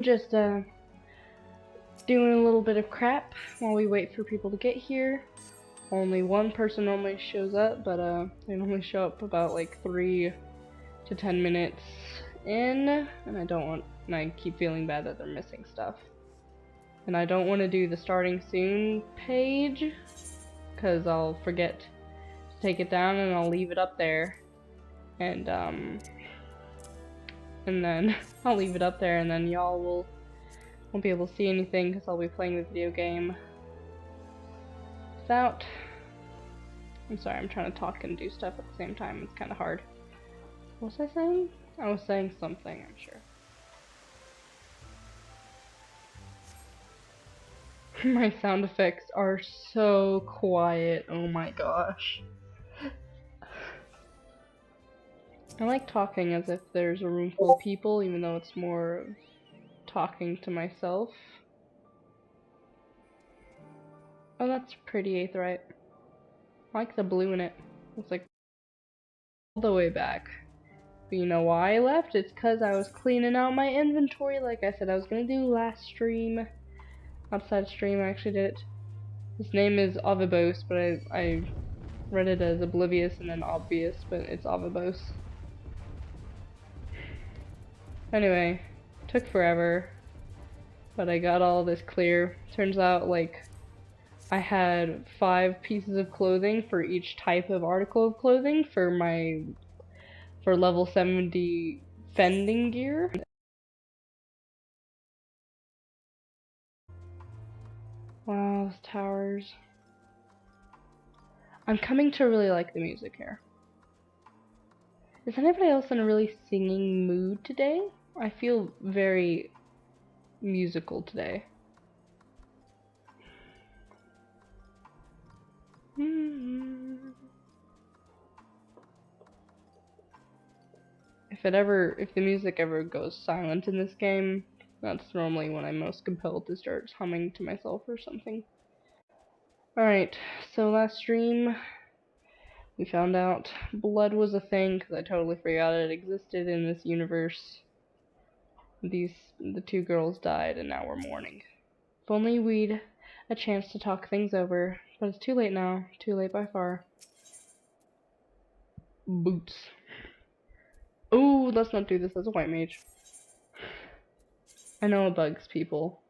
Just doing a little bit of crap while we wait for people to get here. Only one person normally shows up, but they normally show up about like 3 to 10 minutes in, and I keep feeling bad that they're missing stuff. And I don't want to do the starting soon page, because I'll forget to take it down and I'll leave it up there. And then I'll leave it up there, and then y'all won't be able to see anything because I'll be playing the video game without. I'm sorry, I'm trying to talk and do stuff at the same time. It's kind of hard. What was I saying? I was saying something, I'm sure. My sound effects are so quiet, oh my gosh. I like talking as if there's a room full of people, even though it's more of talking to myself. Oh, that's pretty, Aetheryte. I like the blue in it. It's like all the way back. But you know why I left? It's because I was cleaning out my inventory like I said I was gonna do last stream. Outside stream, I actually did it. His name is Avibos, but I read it as Oblivious and then Obvious, but it's Avibos. Anyway, took forever, but I got all this clear. Turns out, like, I had 5 pieces of clothing for each type of article of clothing for level 70 fending gear. Wow, those towers. I'm coming to really like the music here. Is anybody else in a really singing mood today? I feel very musical today. If the music ever goes silent in this game, that's normally when I'm most compelled to start humming to myself or something. Alright, so last stream we found out blood was a thing because I totally forgot it existed in this universe. The 2 girls died and now we're mourning. If only we'd a chance to talk things over, but it's too late now. Too late by far. Boots. Ooh, let's not do this as a white mage. I know it bugs people.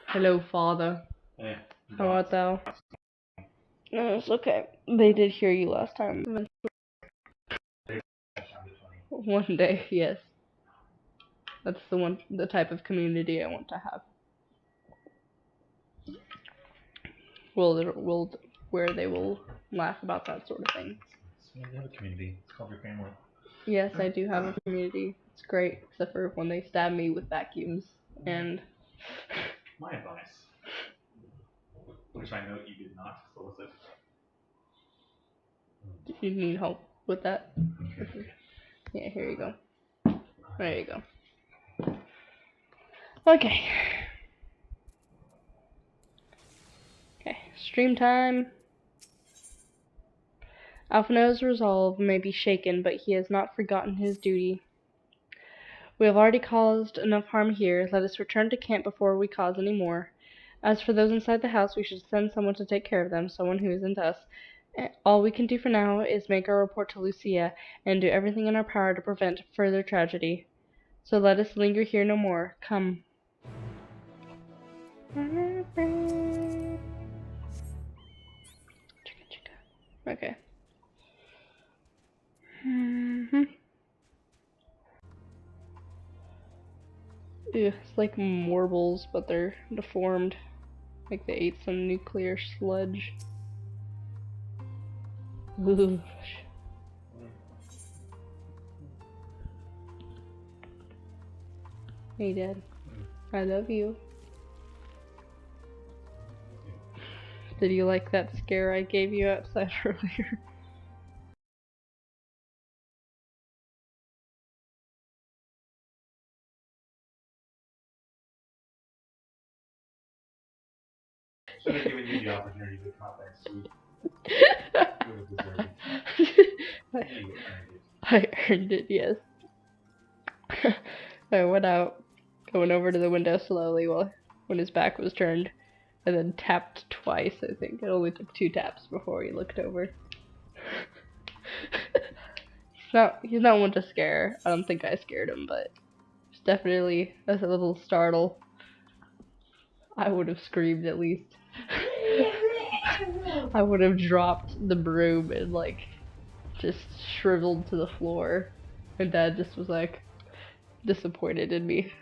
Hello, father. Hey, How art thou? No, it's okay. They did hear you last time. One day, yes. That's the type of community I want to have. Where they will laugh about that sort of thing. You have a community. It's called your family. Yes, I do have a community. It's great, except for when they stab me with vacuums. And my advice, which I know you did not solicit. Do you need help with that? Okay. Yeah, here you go. There you go. Okay. Okay, stream time. Alphino's resolve may be shaken, but he has not forgotten his duty. We have already caused enough harm here. Let us return to camp before we cause any more. As for those inside the house, we should send someone to take care of them, someone who isn't us. All we can do for now is make our report to Lucia and do everything in our power to prevent further tragedy. So let us linger here no more. Come. Okay. Ew, it's like marbles, but they're deformed. Like they ate some nuclear sludge. Ugh. Hey, Dad. I love you. Did you like that scare I gave you outside earlier? Should have given you the opportunity to comment, sweet. You would deserve it. I earned it, yes. I went out, going over to the window slowly when his back was turned, and then tapped twice, I think. It only took 2 taps before he looked over. He's not one to scare. I don't think I scared him, but it's definitely a little startle. I would have screamed at least. I would have dropped the broom and like just shriveled to the floor. And Dad just was like disappointed in me.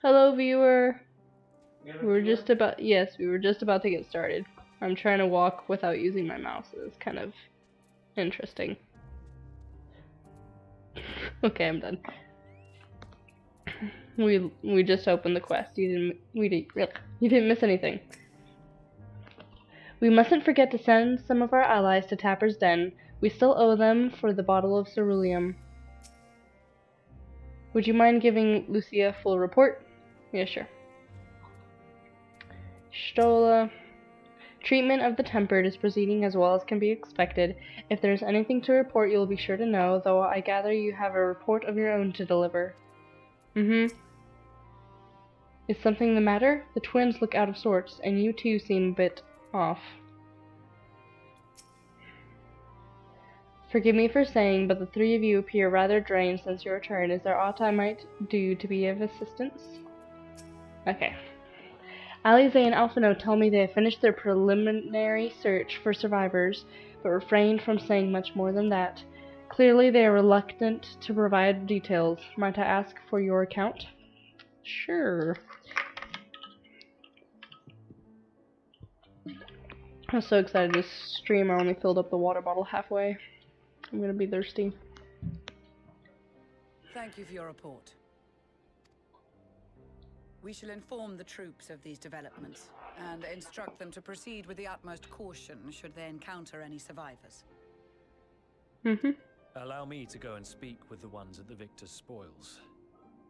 Hello, viewer. We were just about to get started. I'm trying to walk without using my mouse. It's kind of interesting. Okay, I'm done. We just opened the quest. You didn't miss anything. We mustn't forget to send some of our allies to Tapper's Den. We still owe them for the bottle of ceruleum. Would you mind giving Lucia a full report? Yeah, sure. Stola. Treatment of the tempered is proceeding as well as can be expected. If there's anything to report, you'll be sure to know, though I gather you have a report of your own to deliver. Mm-hmm. Is something the matter? The twins look out of sorts, and you two seem a bit off. Forgive me for saying, but the 3 of you appear rather drained since your return. Is there aught I might do to be of assistance? Okay. Alize and Alphino tell me they have finished their preliminary search for survivors, but refrained from saying much more than that. Clearly they are reluctant to provide details. Might I ask for your account? Sure. I was so excited to stream, I only filled up the water bottle halfway. I'm gonna be thirsty. Thank you for your report. We shall inform the troops of these developments, and instruct them to proceed with the utmost caution should they encounter any survivors. Allow me to go and speak with the ones at the victor's spoils.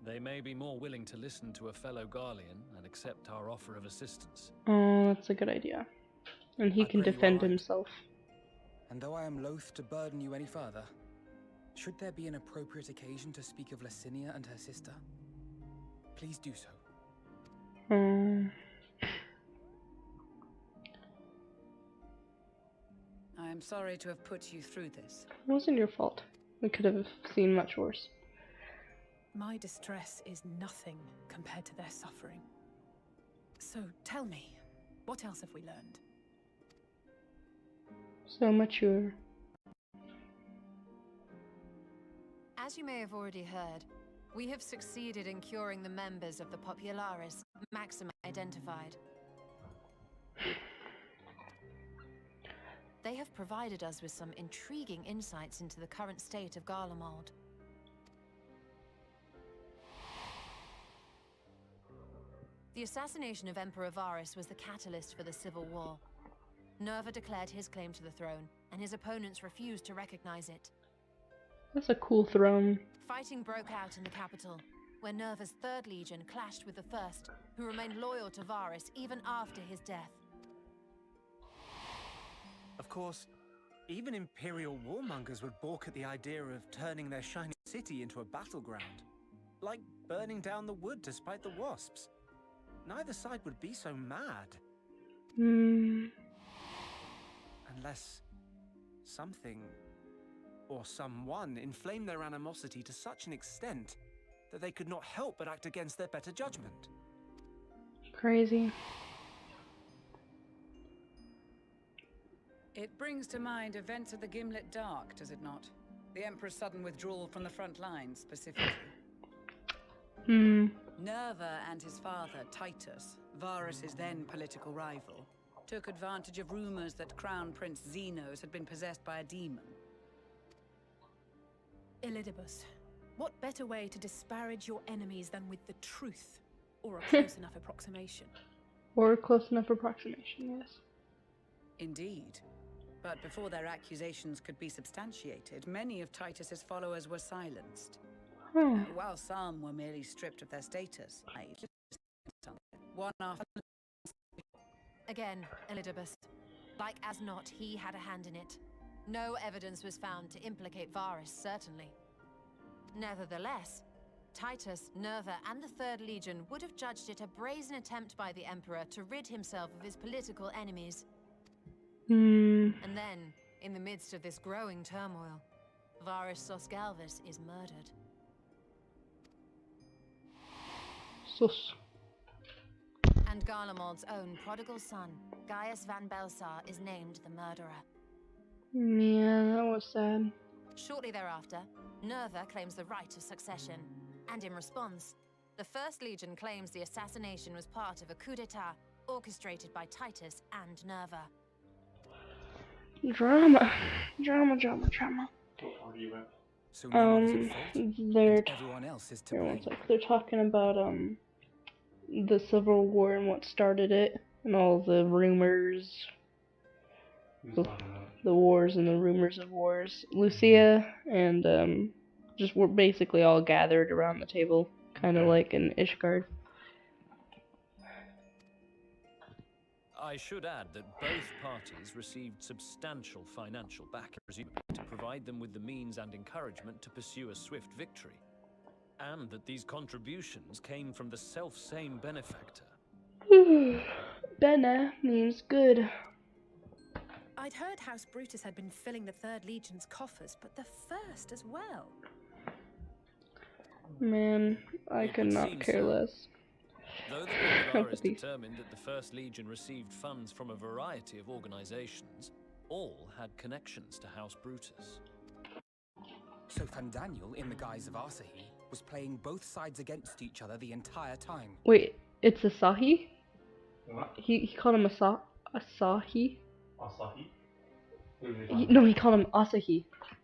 They may be more willing to listen to a fellow Garlean and accept our offer of assistance. Oh, that's a good idea. And he can defend himself. And though I am loath to burden you any further, should there be an appropriate occasion to speak of Licinia and her sister, please do so. I am sorry to have put you through this. It wasn't your fault. We could have seen much worse. My distress is nothing compared to their suffering. So tell me, what else have we learned? So mature. As you may have already heard, we have succeeded in curing the members of the Popularis, Maxima identified. They have provided us with some intriguing insights into the current state of Garlemald. The assassination of Emperor Varus was the catalyst for the civil war. Nerva declared his claim to the throne, and his opponents refused to recognize it. That's a cool throne. Fighting broke out in the capital, where Nerva's 3rd Legion clashed with the 1st, who remained loyal to Varus even after his death. Of course, even Imperial warmongers would balk at the idea of turning their shining city into a battleground. Like burning down the wood to spite the wasps. Neither side would be so mad. Unless something or someone inflamed their animosity to such an extent that they could not help but act against their better judgment. Crazy. It brings to mind events of the Gimlet Dark, does it not? The Emperor's sudden withdrawal from the front lines, specifically. Nerva and his father, Titus, Varus's then political rival, took advantage of rumors that Crown Prince Xenos had been possessed by a demon. Elidibus, what better way to disparage your enemies than with the truth, or a close enough approximation? Or a close enough approximation, yes. Indeed. But before their accusations could be substantiated, many of Titus's followers were silenced. While some were merely stripped of their status, one after Again, Elidibus. Like as not, he had a hand in it. No evidence was found to implicate Varus, certainly. Nevertheless, Titus, Nerva, and the Third Legion would have judged it a brazen attempt by the Emperor to rid himself of his political enemies. And then, in the midst of this growing turmoil, Varus Sosgalvis is murdered. Sus. And Garlemald's own prodigal son, Gaius van Belsar, is named the murderer. Yeah, that was sad. Shortly thereafter, Nerva claims the right of succession, and in response, the First Legion claims the assassination was part of a coup d'etat orchestrated by Titus and Nerva. Drama. Drama. What part are you at? So no one is at fault, They're and everyone else is to here, one blame. sec. They're talking about the Civil War and what started it, and all the rumors, Who's talking about it? the wars and the rumors of wars. Lucia and just we're basically all gathered around the table, kind of Okay. like in Ishgard. I should add that both parties received substantial financial backing, presumably to provide them with the means and encouragement to pursue a swift victory, and that these contributions came from the self-same benefactor. Bene means good. I'd heard House Brutus had been filling the Third Legion's coffers, but the First as well. Man, I It could would not seem care so. less. Though the Pulgaris Empathy. determined that the First Legion received funds from a variety of organizations, all had connections to House Brutus. So Fandaniel, in the guise of Asahi, was playing both sides against each other the entire time. Wait, it's Asahi? What? He called him Asahi? Asahi? Who are you talking No, he called him Asahi. about?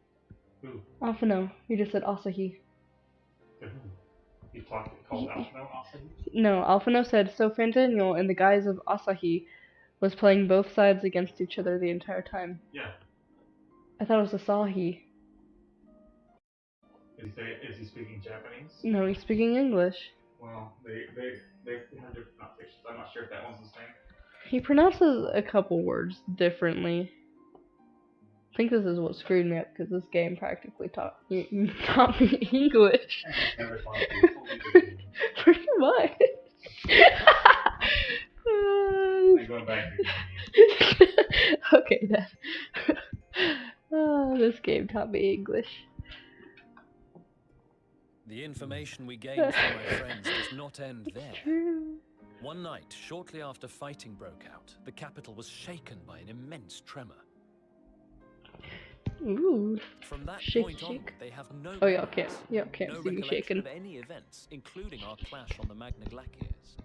Who? Alphino. He just said Asahi. To who? You called Alphino Asahi? No, Alphino said, so Fandaniel, in the guise of Asahi, was playing both sides against each other the entire time. Yeah. I thought it was Asahi. Is he speaking Japanese? No, he's speaking English. Well, they have different pronunciations. I'm not sure if that one's the same. He pronounces a couple words differently. I think this is what screwed me up, because this game practically taught me English. Never thought it was totally different. Pretty much. I'm going back to the Okay then. This game taught me English. The information we gained from my friends does not end there. One night, shortly after fighting broke out, the capital was shaken by an immense tremor. Ooh. From that Shake, point shake. onward, they have no Oh, y'all memories, can't no see me recollection shaking. of any events, including our clash on the Magna Glaciers.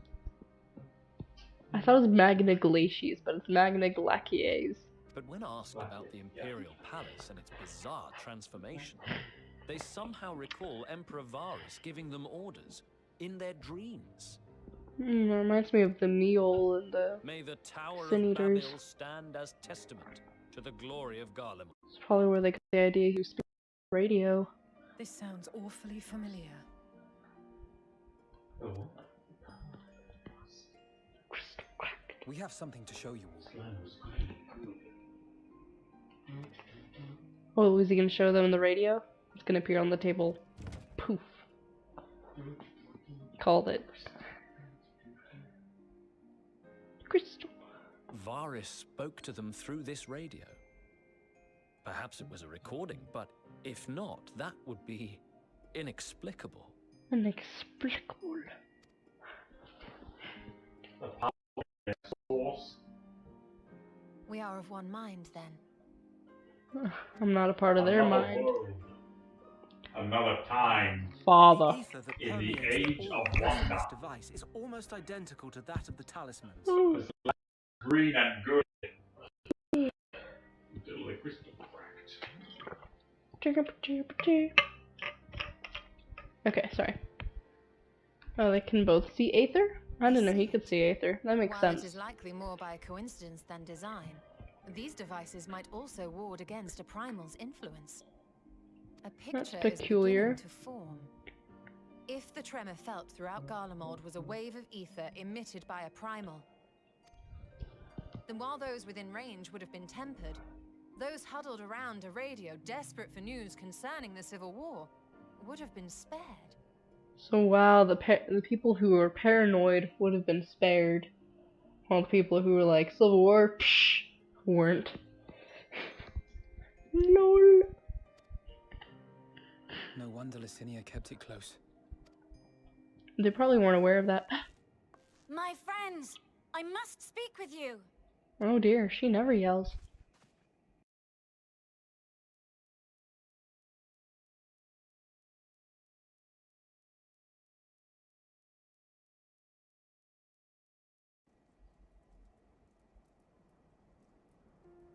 I thought it was Magna Glacies, but it's Magna Glacies. But when asked about the Imperial Palace and its bizarre transformation, they somehow recall Emperor Varus giving them orders in their dreams. It reminds me of the meal and the... May the Tower Sin of Eaters. Babel stand as testament to the glory of Garlemald. It's probably where they got the idea he was speaking radio. This sounds awfully familiar. Oh. We have something to show you all. Slime was green. Oh, is he gonna show them the radio? It's gonna appear on the table. Poof. Called it. Crystal. Varus spoke to them through this radio. Perhaps it was a recording, but if not, that would be inexplicable. Inexplicable. The power source. We are of one mind, then. I'm not a part of their Another mind. world. Another time. Father. The ether that In the permeates age all of the rest wonder. this device is almost identical to that of the talismans. Green and good. Until the crystal cracked. Okay, sorry. Oh, they can both see Aether? I didn't know he could see Aether. That makes While sense. it is likely more by coincidence than design, these devices might also ward against a primal's influence. A picture peculiar. is beginning to form. If the tremor felt throughout Garlemald was a wave of ether emitted by a primal, then while those within range would have been tempered, those huddled around a radio desperate for news concerning the Civil War would have been spared. So wow, the people who were paranoid would have been spared, while the people who were like Civil War, psh, weren't. Lol. No wonder Licinia kept it close. They probably weren't aware of that. My friends, I must speak with you. Oh dear, she never yells.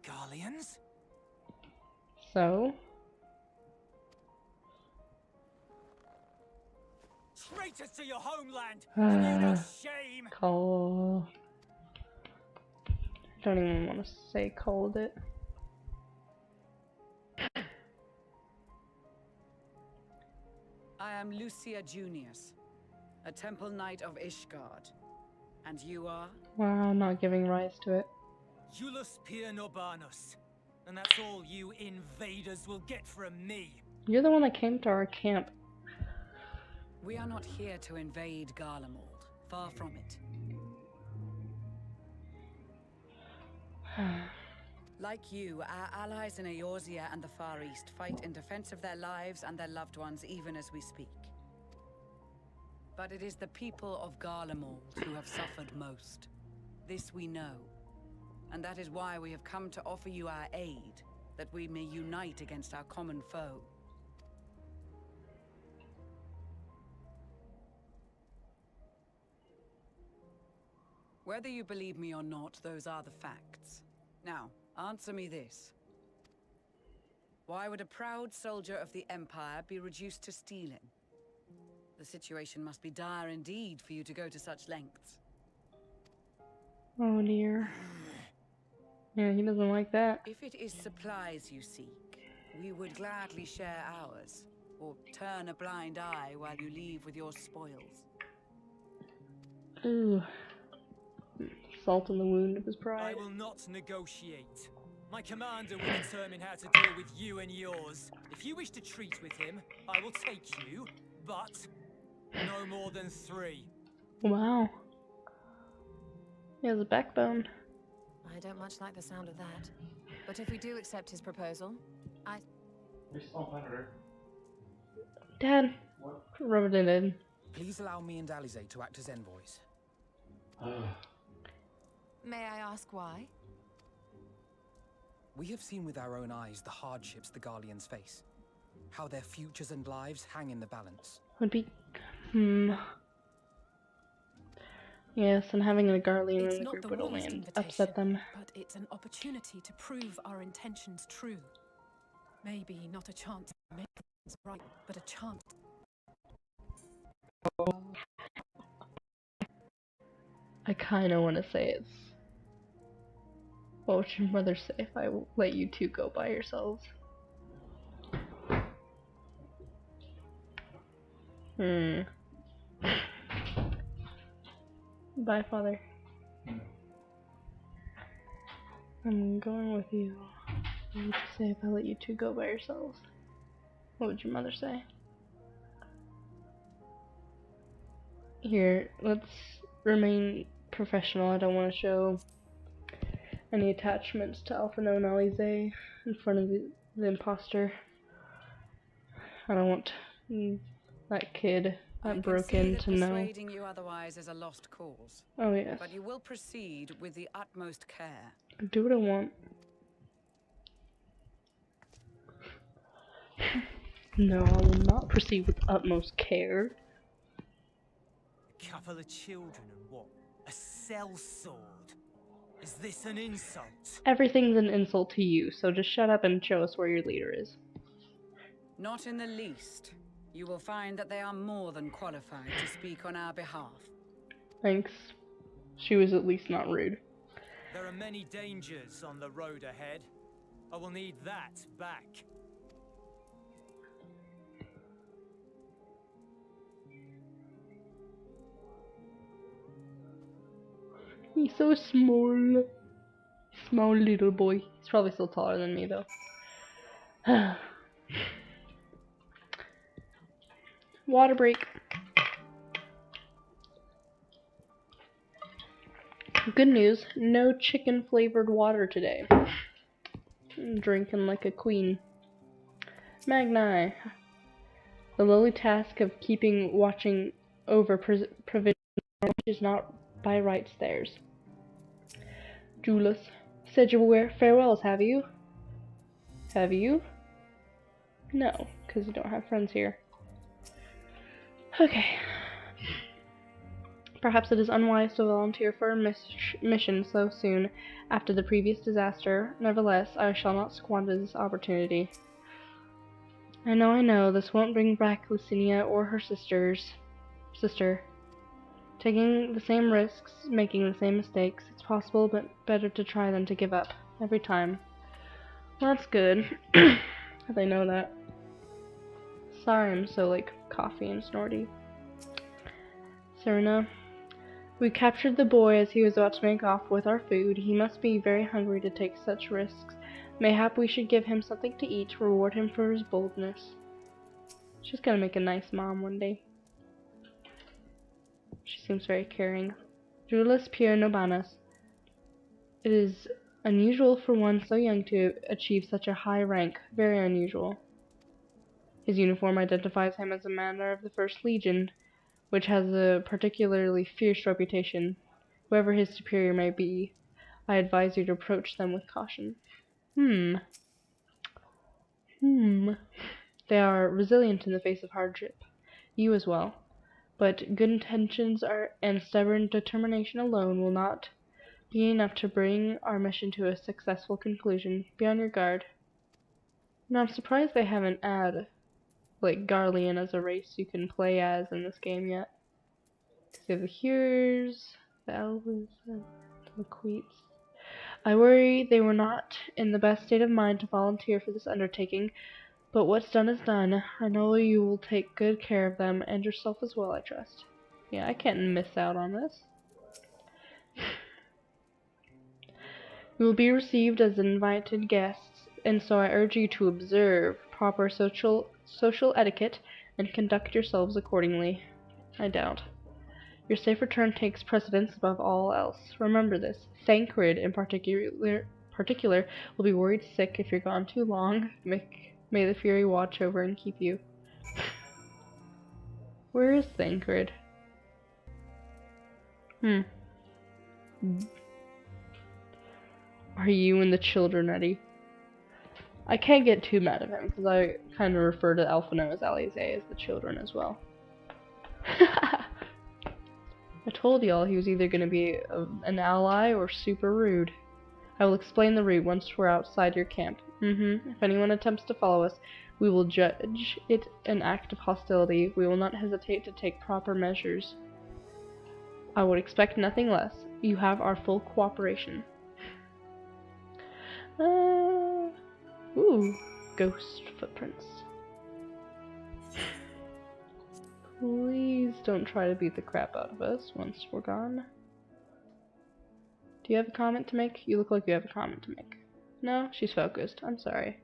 Garleans? So, Traitors to your homeland! Have you no shame? call. I don't even want to say called it. I am Lucia Junius, a temple knight of Ishgard. And you are? Wow, I'm not giving rise to it. Jullus Pier Norbanus. And that's all you invaders will get from me. You're the one that came to our camp. We are not here to invade Garlemald. Far from it. Like you, our allies in Eorzea and the Far East fight in defense of their lives and their loved ones even as we speak. But it is the people of Garlemald who have suffered most. This we know. And that is why we have come to offer you our aid, that we may unite against our common foe. Whether you believe me or not, those are the facts. Now, answer me this. Why would a proud soldier of the Empire be reduced to stealing? The situation must be dire indeed for you to go to such lengths. Oh dear. Yeah, he doesn't like that. If it is supplies you seek, we would gladly share ours, or turn a blind eye while you leave with your spoils. Ooh. Salt in the wound of his I pride. will not negotiate. My commander will determine how to deal with you and yours. If you wish to treat with him, I will take you, but no more than 3. Wow. He has a backbone. I don't much like the sound of that. But if we do accept his proposal, You're still on planet Earth. Dad, What? rub it in. Please allow me and Alize to act as envoys. may I ask why? We have seen with our own eyes the hardships the Garleans face. How their futures and lives hang in the balance. Would be... Yes, and having a Garlean It's in the not group the would only warmest upset them. invitation, but it's an opportunity to prove our intentions true. Maybe not a chance to make things right, but a chance. I kind of want to say it's... What would your mother say if I let you two go by yourselves? Bye, Father. I'm going with you. What would you say if I let you two go by yourselves? What would your mother say? Here, let's remain professional. I don't want to show any attachments to Alphino and Alize in front of the imposter. I don't want that kid that broke in to know. Persuading you otherwise is a lost cause. Oh yes. But you will proceed with the utmost care. Do what I want. No, I will not proceed with utmost care. A couple of children and what? A cell sword? Is this an insult? Everything's an insult to you, so just shut up and show us where your leader is. Not in the least. You will find that they are more than qualified to speak on our behalf. Thanks. She was at least not rude. There are many dangers on the road ahead. I will need that back. He's so small. Small little boy. He's probably still taller than me though. Water break. Good news, no chicken flavored water today. I'm drinking like a queen. Magni. The lowly task of watching over provision is not by rights theirs. Jullus. Said you were farewells, have you? Have you? No, because you don't have friends here. Okay. Perhaps it is unwise to volunteer for a mission so soon after the previous disaster. Nevertheless, I shall not squander this opportunity. I know, this won't bring back Licinia or her sister. Taking the same risks, making the same mistakes, it's possible, but better to try than to give up. Every time. Well, that's good. They know that. Sorry I'm so, like, coffee and snorty. Serena. We captured the boy as he was about to make off with our food. He must be very hungry to take such risks. Mayhap we should give him something to eat to reward him for his boldness. She's gonna make a nice mom one day. She seems very caring. Jullus Pure Nobanus. It is unusual for one so young to achieve such a high rank. Very unusual. His uniform identifies him as a member of the First Legion, which has a particularly fierce reputation. Whoever his superior may be, I advise you to approach them with caution. They are resilient in the face of hardship. You as well. But good intentions and stubborn determination alone will not be enough to bring our mission to a successful conclusion. Be on your guard. Now, I'm surprised they haven't added, like, Garlean as a race you can play as in this game yet. Because you have the Hearers, the Elves, and the Queets. I worry they were not in the best state of mind to volunteer for this undertaking, but what's done is done. I know you will take good care of them, and yourself as well, I trust. Yeah, I can't miss out on this. You will be received as invited guests, and so I urge you to observe proper social etiquette and conduct yourselves accordingly. I doubt. Your safe return takes precedence above all else. Remember this. Thancred, in particular, will be worried sick if you're gone too long. May the Fury watch over and keep you. Where is Thancred? Are you and the children ready? I can't get too mad at him, because I kind of refer to Alphino as Alisaie as the children as well. I told y'all he was either going to be an ally or super rude. I will explain the route once we're outside your camp. If anyone attempts to follow us, we will judge it an act of hostility. We will not hesitate to take proper measures. I would expect nothing less. You have our full cooperation. Ooh, ghost footprints. Please don't try to beat the crap out of us once we're gone. Do you have a comment to make? You look like you have a comment to make. No? She's focused. I'm sorry.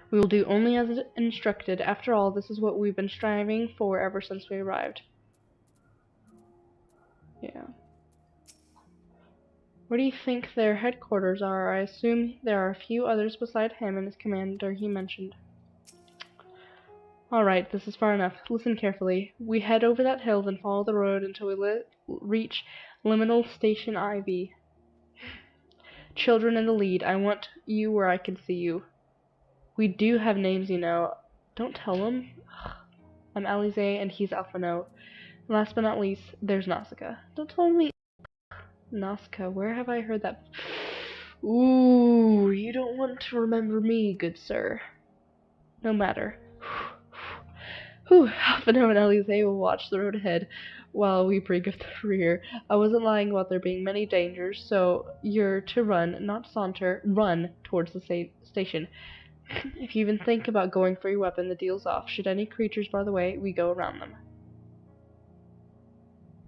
We will do only as instructed. After all, this is what we've been striving for ever since we arrived. Yeah. Where do you think their headquarters are? I assume there are a few others beside him and his commander he mentioned. Alright, this is far enough. Listen carefully. We head over that hill, then follow the road until we reach Liminal Station Ivy. Children in the lead. I want you where I can see you. We do have names, you know. Don't tell them. I'm Alisaie and he's Alphino. Last but not least, there's Nausicaa. Don't tell me. Nausicaa, where have I heard that? Ooh, you don't want to remember me, good sir. No matter. Whew, Alphino and Alisaie will watch the road ahead while we bring up the rear. I wasn't lying about there being many dangers, so you're to run, not saunter, run towards the station. If you even think about going for your weapon, the deal's off. Should any creatures bar the way, we go around them.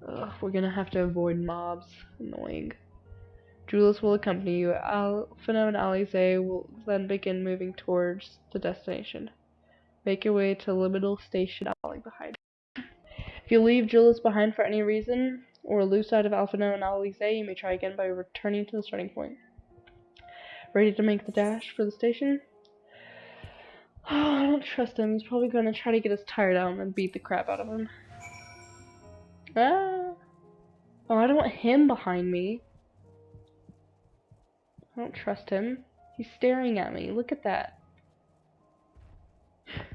Ugh, we're gonna have to avoid mobs. Annoying. Jullus will accompany you. Alphino and Alize will then begin moving towards the destination. Make your way to Liminal Station falling behind. If you leave Jullus behind for any reason, or lose sight of Alphino and Alize, you may try again by returning to the starting point. Ready to make the dash for the station? Oh, I don't trust him. He's probably gonna try to get us tired out and then beat the crap out of him. Ah! Oh, I don't want him behind me. I don't trust him. He's staring at me. Look at that.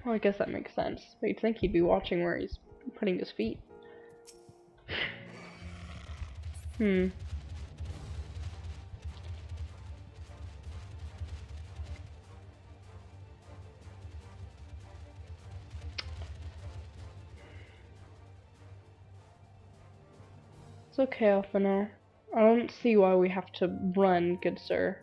Well, I guess that makes sense. But you'd think he'd be watching where he's putting his feet. It's okay, Alphino. I don't see why we have to run, good sir.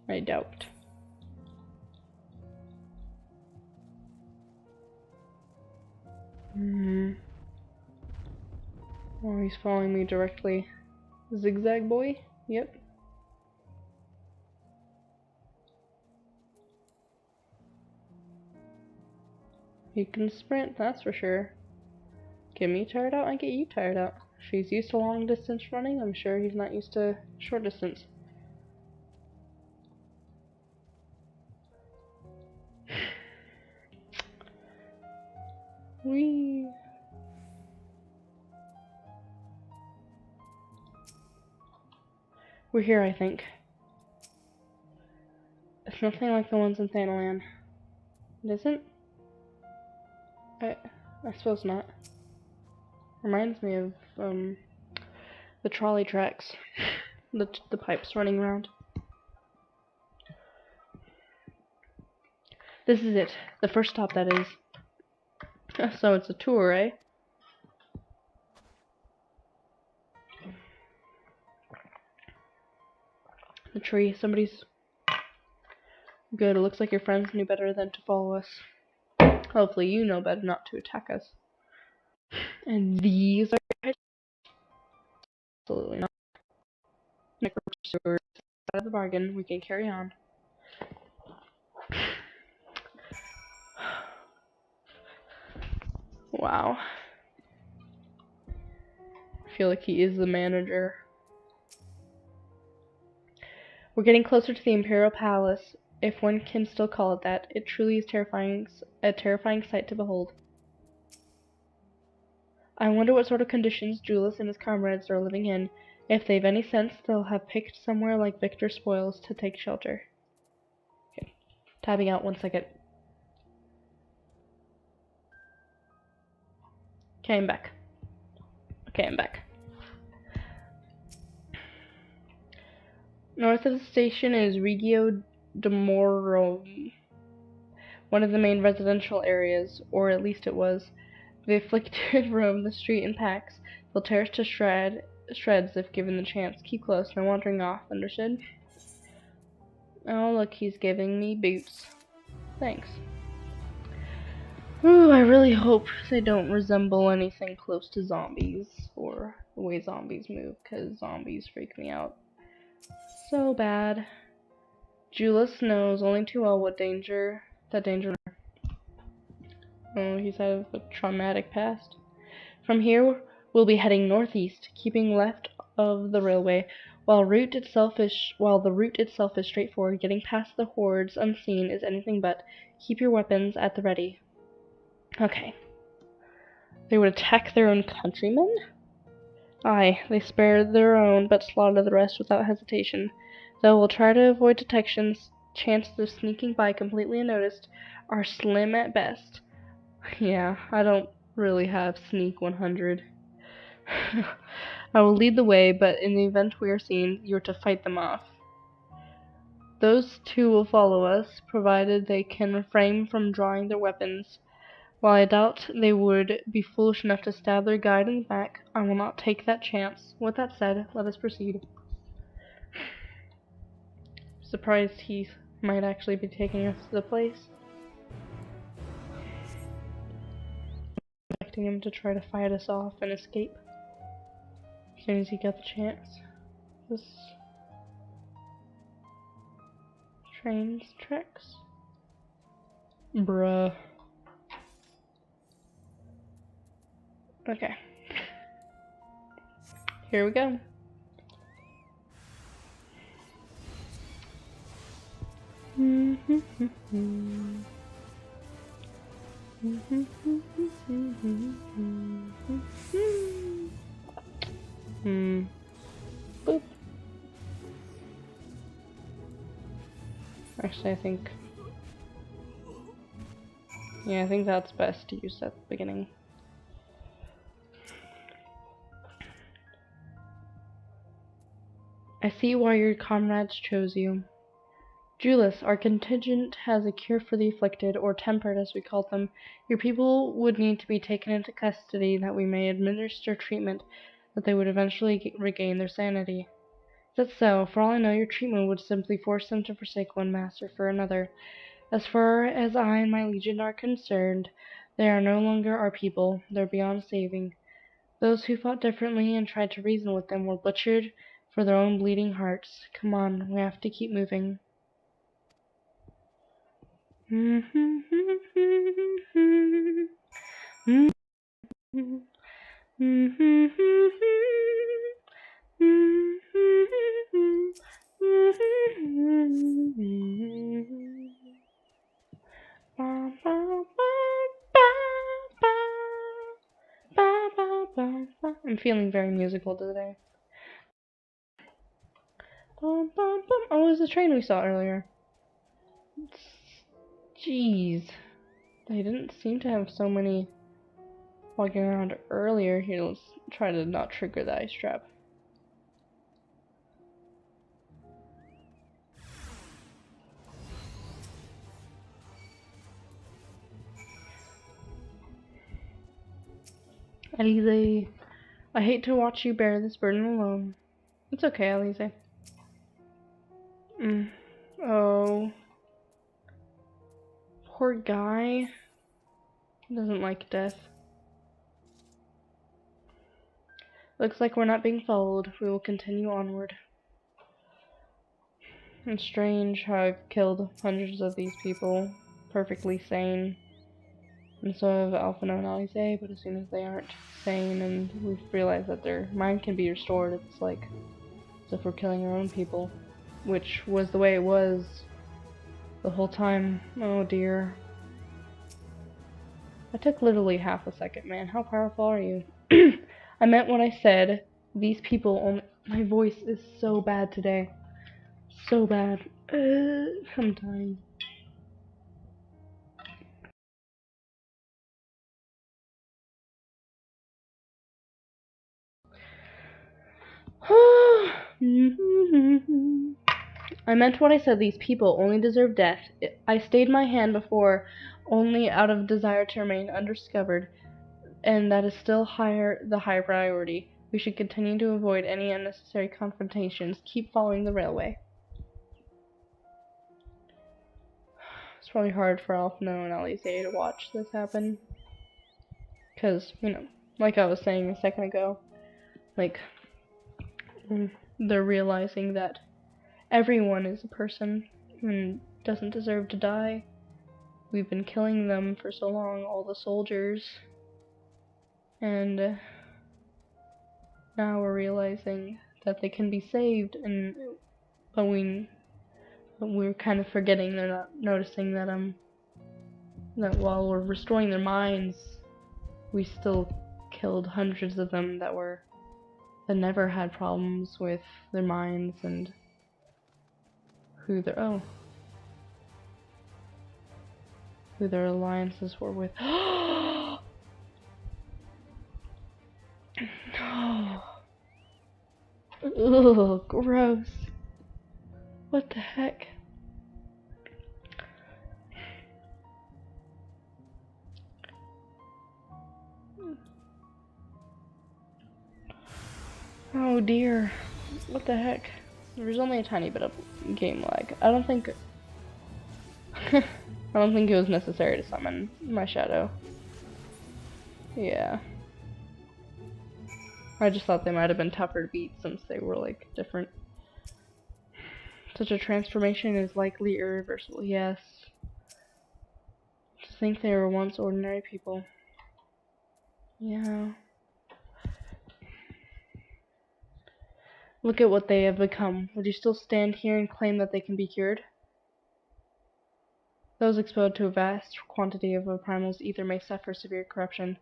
I doubt. Oh, he's following me directly. Zigzag boy? Yep. He can sprint, that's for sure. Get me tired out, I get you tired out. If he's used to long distance running, I'm sure he's not used to short distance. Whee! We're here, I think. It's nothing like the ones in Thanalan. It isn't? I suppose not. Reminds me of, the trolley tracks. The pipes running around. This is it. The first stop, that is. So it's a tour, eh? The tree. Somebody's... Good. It looks like your friends knew better than to follow us. Hopefully you know better not to attack us. And these are... Absolutely not. Out of the bargain. We can carry on. Wow. I feel like he is the manager. We're getting closer to the Imperial Palace, if one can still call it that. It truly is a terrifying sight to behold. I wonder what sort of conditions Jullus and his comrades are living in. If they've any sense, they'll have picked somewhere like Victor Spoils to take shelter. Okay. Tabbing out 1 second. Okay, I'm back. Okay, I'm back. North of the station is Regio de Moro, one of the main residential areas, or at least it was. The afflicted roam the street in packs. They'll tear us to shreds if given the chance. Keep close, no wandering off, understood? Oh, look, he's giving me boots. Thanks. Ooh, I really hope they don't resemble anything close to zombies, or the way zombies move, because zombies freak me out so bad. Jullus knows only too well what danger. Oh, he's had a traumatic past. From here, we'll be heading northeast, keeping left of the railway. While the route itself is straightforward, getting past the hordes unseen is anything but. Keep your weapons at the ready. Okay. They would attack their own countrymen? Aye, they spared their own, but slaughtered the rest without hesitation. Though we'll try to avoid detection, chances of sneaking by completely unnoticed are slim at best. Yeah, I don't really have sneak 100. I will lead the way, but in the event we are seen, you're to fight them off. Those two will follow us, provided they can refrain from drawing their weapons. While I doubt they would be foolish enough to stab their guide in the back, I will not take that chance. With that said, let us proceed. Surprised he might actually be taking us to the place. Expecting him to try to fight us off and escape as soon as he got the chance. This train's tracks. Bruh. Okay. Here we go. Boop. Actually, I think that's best to use at the beginning. I see why your comrades chose you. Jullus, our contingent has a cure for the afflicted, or tempered as we call them. Your people would need to be taken into custody that we may administer treatment that they would eventually regain their sanity. Is that so? For all I know, your treatment would simply force them to forsake one master for another. As far as I and my legion are concerned, they are no longer our people. They're beyond saving. Those who fought differently and tried to reason with them were butchered for their own bleeding hearts. Come on, we have to keep moving. I'm feeling very musical today. Oh, it was the train we saw earlier. Jeez. They didn't seem to have so many walking around earlier. Here, let's try to not trigger the ice trap. Alize, I hate to watch you bear this burden alone. It's okay, Alize. Oh. Poor guy. He doesn't like death. Looks like we're not being followed. We will continue onward. It's strange how I've killed hundreds of these people, perfectly sane. And so have Alphino and Alize, but as soon as they aren't sane and we've realized that their mind can be restored, it's like as if we're killing our own people. Which was the way it was the whole time. Oh dear. I took literally half a second, man. How powerful are you? I meant what I said. These people only— my voice is so bad today. So bad. I'm dying. I meant what I said. These people only deserve death. I stayed my hand before only out of desire to remain undiscovered, and that is still the higher priority. We should continue to avoid any unnecessary confrontations. Keep following the railway. It's probably hard for Alphino and Alize to watch this happen. Because, you know, like I was saying a second ago, like, they're realizing that everyone is a person and doesn't deserve to die. We've been killing them for so long, all the soldiers, and now we're realizing that they can be saved, but we're kind of forgetting, they're not noticing that that while we're restoring their minds, we still killed hundreds of them that never had problems with their minds and who their alliances were with. No. Ugh, gross. What the heck? Oh dear. What the heck? There's only a tiny bit of game lag. I don't think I don't think it was necessary to summon my shadow. Yeah. I just thought they might have been tougher to beat since they were like different. Such a transformation is likely irreversible. Yes. To think they were once ordinary people. Yeah. Look at what they have become. Would you still stand here and claim that they can be cured? Those exposed to a vast quantity of a primal's ether may suffer severe corruption.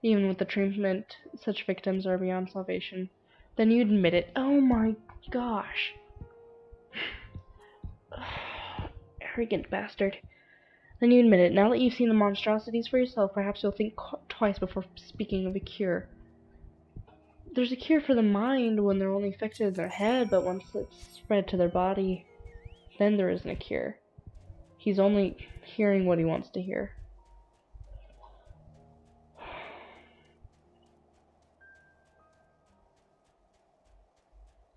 Even with the treatment, such victims are beyond salvation. Then you admit it. Oh my gosh. Arrogant bastard. Then you admit it. Now that you've seen the monstrosities for yourself, perhaps you'll think twice before speaking of a cure. There's a cure for the mind when they're only affected in their head, but once it's spread to their body, then there isn't a cure. He's only hearing what he wants to hear.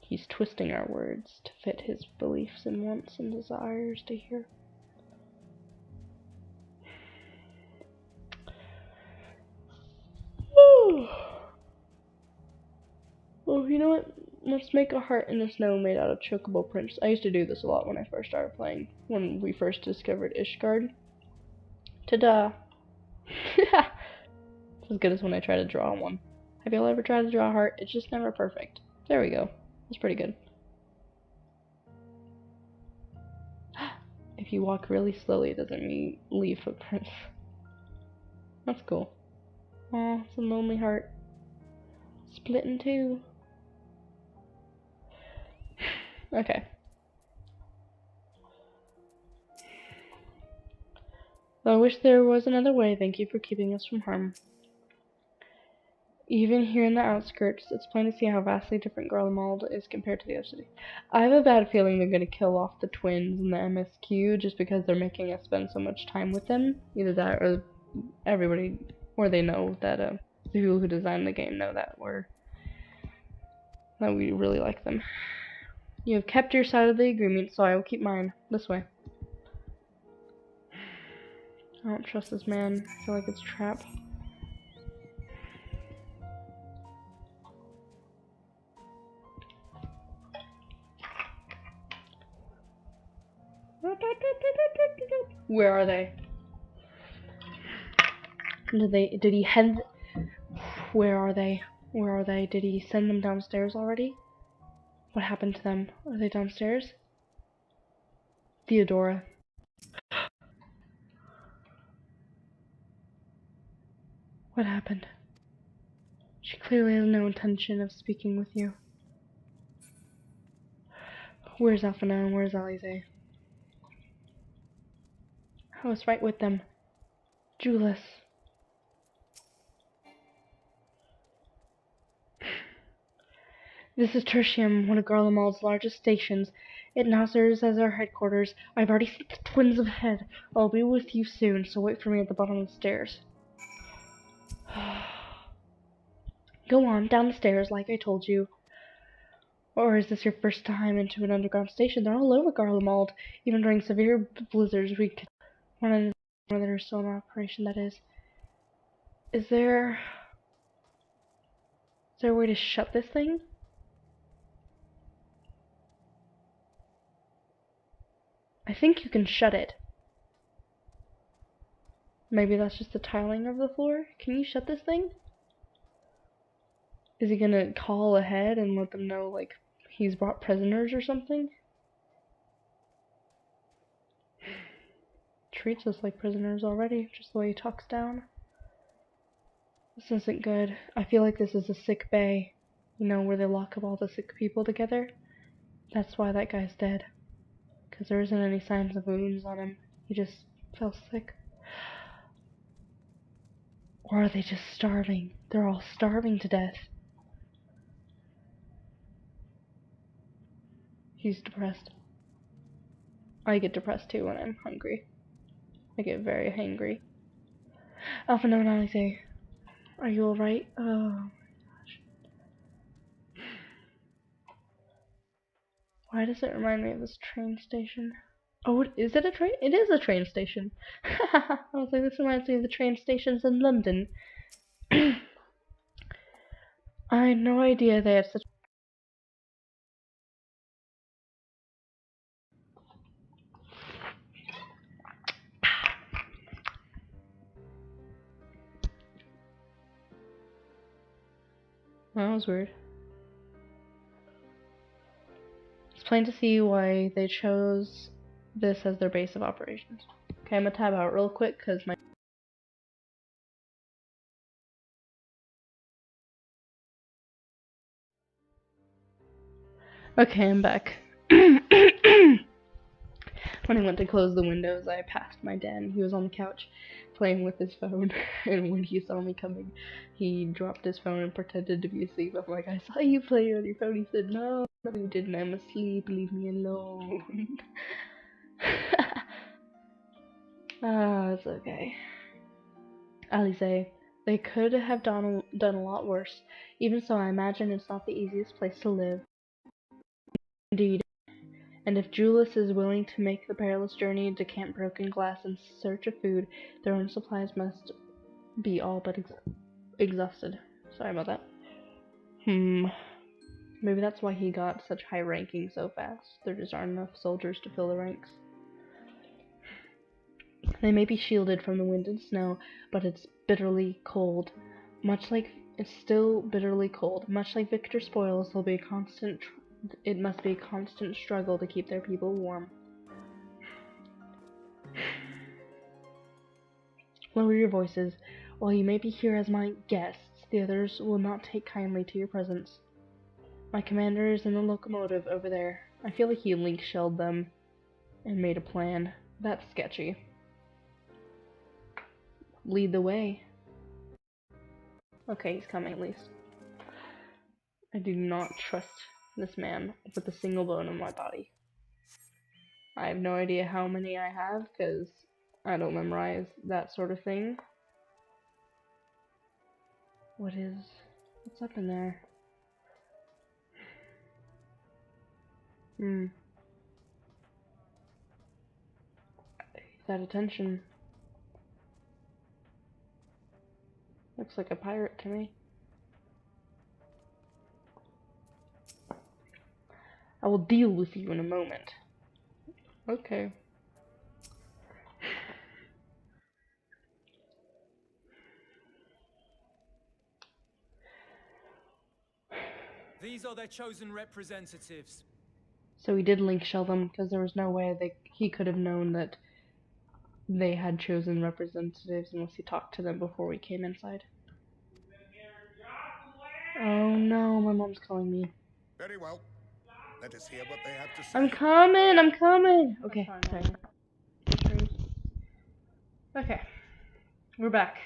He's twisting our words to fit his beliefs and wants and desires to hear. Oh, you know what? Let's make a heart in the snow made out of chocobo prints. I used to do this a lot when I first started playing, when we first discovered Ishgard. Ta-da! It's as good as when I try to draw one. Have you all ever tried to draw a heart? It's just never perfect. There we go. That's pretty good. If you walk really slowly, it doesn't mean leave footprints. That's cool. Aw, it's a lonely heart. Split in two. Okay. Though I wish there was another way. Thank you for keeping us from harm. Even here in the outskirts, it's plain to see how vastly different Garlemald is compared to the other city. I have a bad feeling they're gonna kill off the twins in the MSQ just because they're making us spend so much time with them. Either that or everybody, or they know that the people who designed the game know that we really like them. You have kept your side of the agreement, so I will keep mine. This way. I don't trust this man. I feel like it's a trap. Where are they? Did he head? Where are they? Where are they? Did he send them downstairs already? What happened to them? Are they downstairs? Theodora. What happened? She clearly has no intention of speaking with you. Where's Alphina and where's Alize? I was right with them. Jullus. This is Tertium, one of Garlemald's largest stations. It now serves as our headquarters. I've already sent the twins ahead. I'll be with you soon, so wait for me at the bottom of the stairs. Go on, down the stairs, like I told you. Or is this your first time into an underground station? They're all over Garlemald. Even during severe blizzards, we could run into them that are still in operation, that is. Is there a way to shut this thing? I think you can shut it. Maybe that's just the tiling of the floor? Can you shut this thing? Is he gonna call ahead and let them know, like, he's brought prisoners or something? Treats us like prisoners already, just the way he talks down. This isn't good. I feel like this is a sick bay. You know, where they lock up all the sick people together? That's why that guy's dead. Because there isn't any signs of wounds on him. He just fell sick. Or are they just starving? They're all starving to death. He's depressed. I get depressed too when I'm hungry. I get very hangry. Alpha, no, Alize. Are you alright? Oh my gosh. Why does it remind me of this train station? Oh, is it a train? It is a train station. I was like, this reminds me of the train stations in London. I had no idea they had such. That was weird. It's plain to see why they chose this as their base of operations. Okay, I'm gonna tab out real quick because my. Okay, I'm back. When I went to close the windows, I passed my dad, and he was on the couch playing with his phone. And when he saw me coming, he dropped his phone and pretended to be asleep. I'm like, I saw you playing on your phone. He said, no, you didn't. I'm asleep. Leave me alone. Ah, it's okay. Alize, they could have done a lot worse. Even so, I imagine it's not the easiest place to live. Indeed. And if Jullus is willing to make the perilous journey to Camp Broken Glass in search of food, their own supplies must be all but exhausted. Sorry about that. Maybe that's why he got such high ranking so fast. There just aren't enough soldiers to fill the ranks. They may be shielded from the wind and snow, but it's bitterly cold. It's still bitterly cold. Much like Victor Spoils, it must be a constant struggle to keep their people warm. Lower your voices. While you may be here as my guests, the others will not take kindly to your presence. My commander is in the locomotive over there. I feel like he link-shelled them and made a plan. That's sketchy. Lead the way. Okay, he's coming at least. I do not trust this man with a single bone in my body. I have no idea how many I have, because I don't memorize that sort of thing. What's up in there? He's at attention. Looks like a pirate to me. I will deal with you in a moment. Okay. These are their chosen representatives. So he did link shell them because there was no way he could have known that they had chosen representatives unless he talked to them before we came inside. Oh no, my mom's calling me. Very well. Let us hear what they have to say. I'm coming! Okay, sorry. Okay. We're back.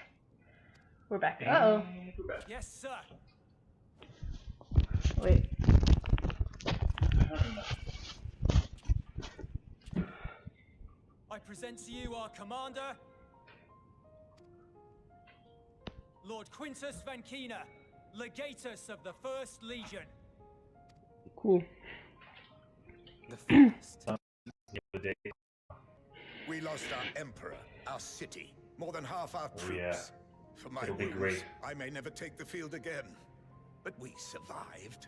Uh-oh. Yes, sir. Wait. I present to you our commander, Lord Quintus Vankina, Legatus of the First Legion. Cool. The first. We lost our emperor, our city, more than half our troops. Yeah. For my It'll be wounds, great. I may never take the field again. But we survived.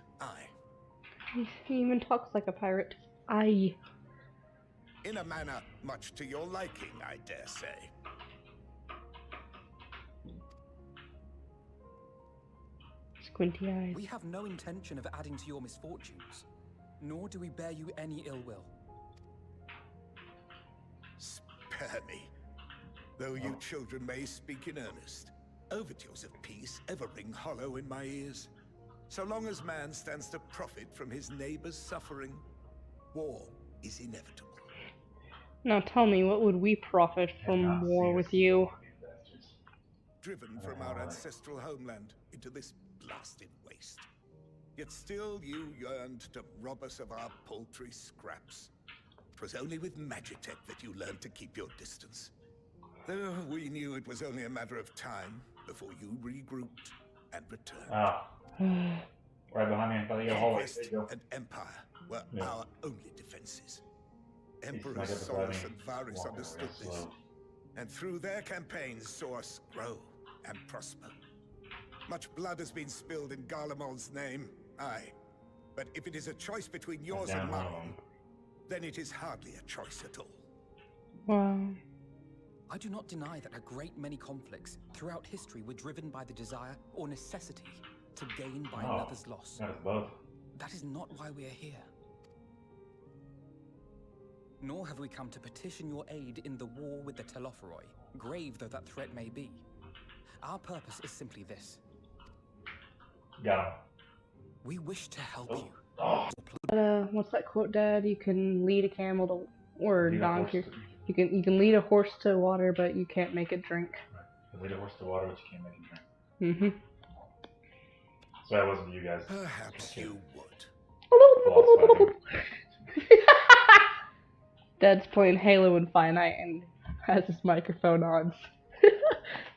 He even talks like a pirate. Aye. In a manner much to your liking, I dare say. Squinty eyes. We have no intention of adding to your misfortunes, nor do we bear you any ill will. Spare me. Though you children may speak in earnest, overtures of peace ever ring hollow in my ears. So long as man stands to profit from his neighbor's suffering, war is inevitable. Now tell me, what would we profit from war with you? Driven from our ancestral homeland into this blasted waste. Yet still you yearned to rob us of our paltry scraps. 'Twas only with Magitech that you learned to keep your distance. Though we knew it was only a matter of time before you regrouped and returned. Ah. Right behind me, I thought you were Conquest and empire were Yeah. our only defenses. He's Emperors not Solus empathetic. and Varys Walking understood real this, slow. and through their campaigns saw us grow and prosper. Much blood has been spilled in Garlemald's name, aye. But if it is a choice between yours Down and one of mine, them. then it is hardly a choice at all. Wow. I do not deny that a great many conflicts throughout history were driven by the desire or necessity to gain by Oh, another's loss. got us both. That is not why we are here. Nor have we come to petition your aid in the war with the Telophoroi, grave though that threat may be. Our purpose is simply this. Got him. We wish to help Oh. you. Oh. What's that quote, Dad? You can lead a camel to, or Lead a donkey. horse to- You can lead a horse to water, but you can't make it drink. You lead a horse to water, but you can't make it drink. Mm-hmm. So that wasn't you guys. Perhaps Okay. you would. Philosophizing. Dad's playing Halo Infinite and has his microphone on.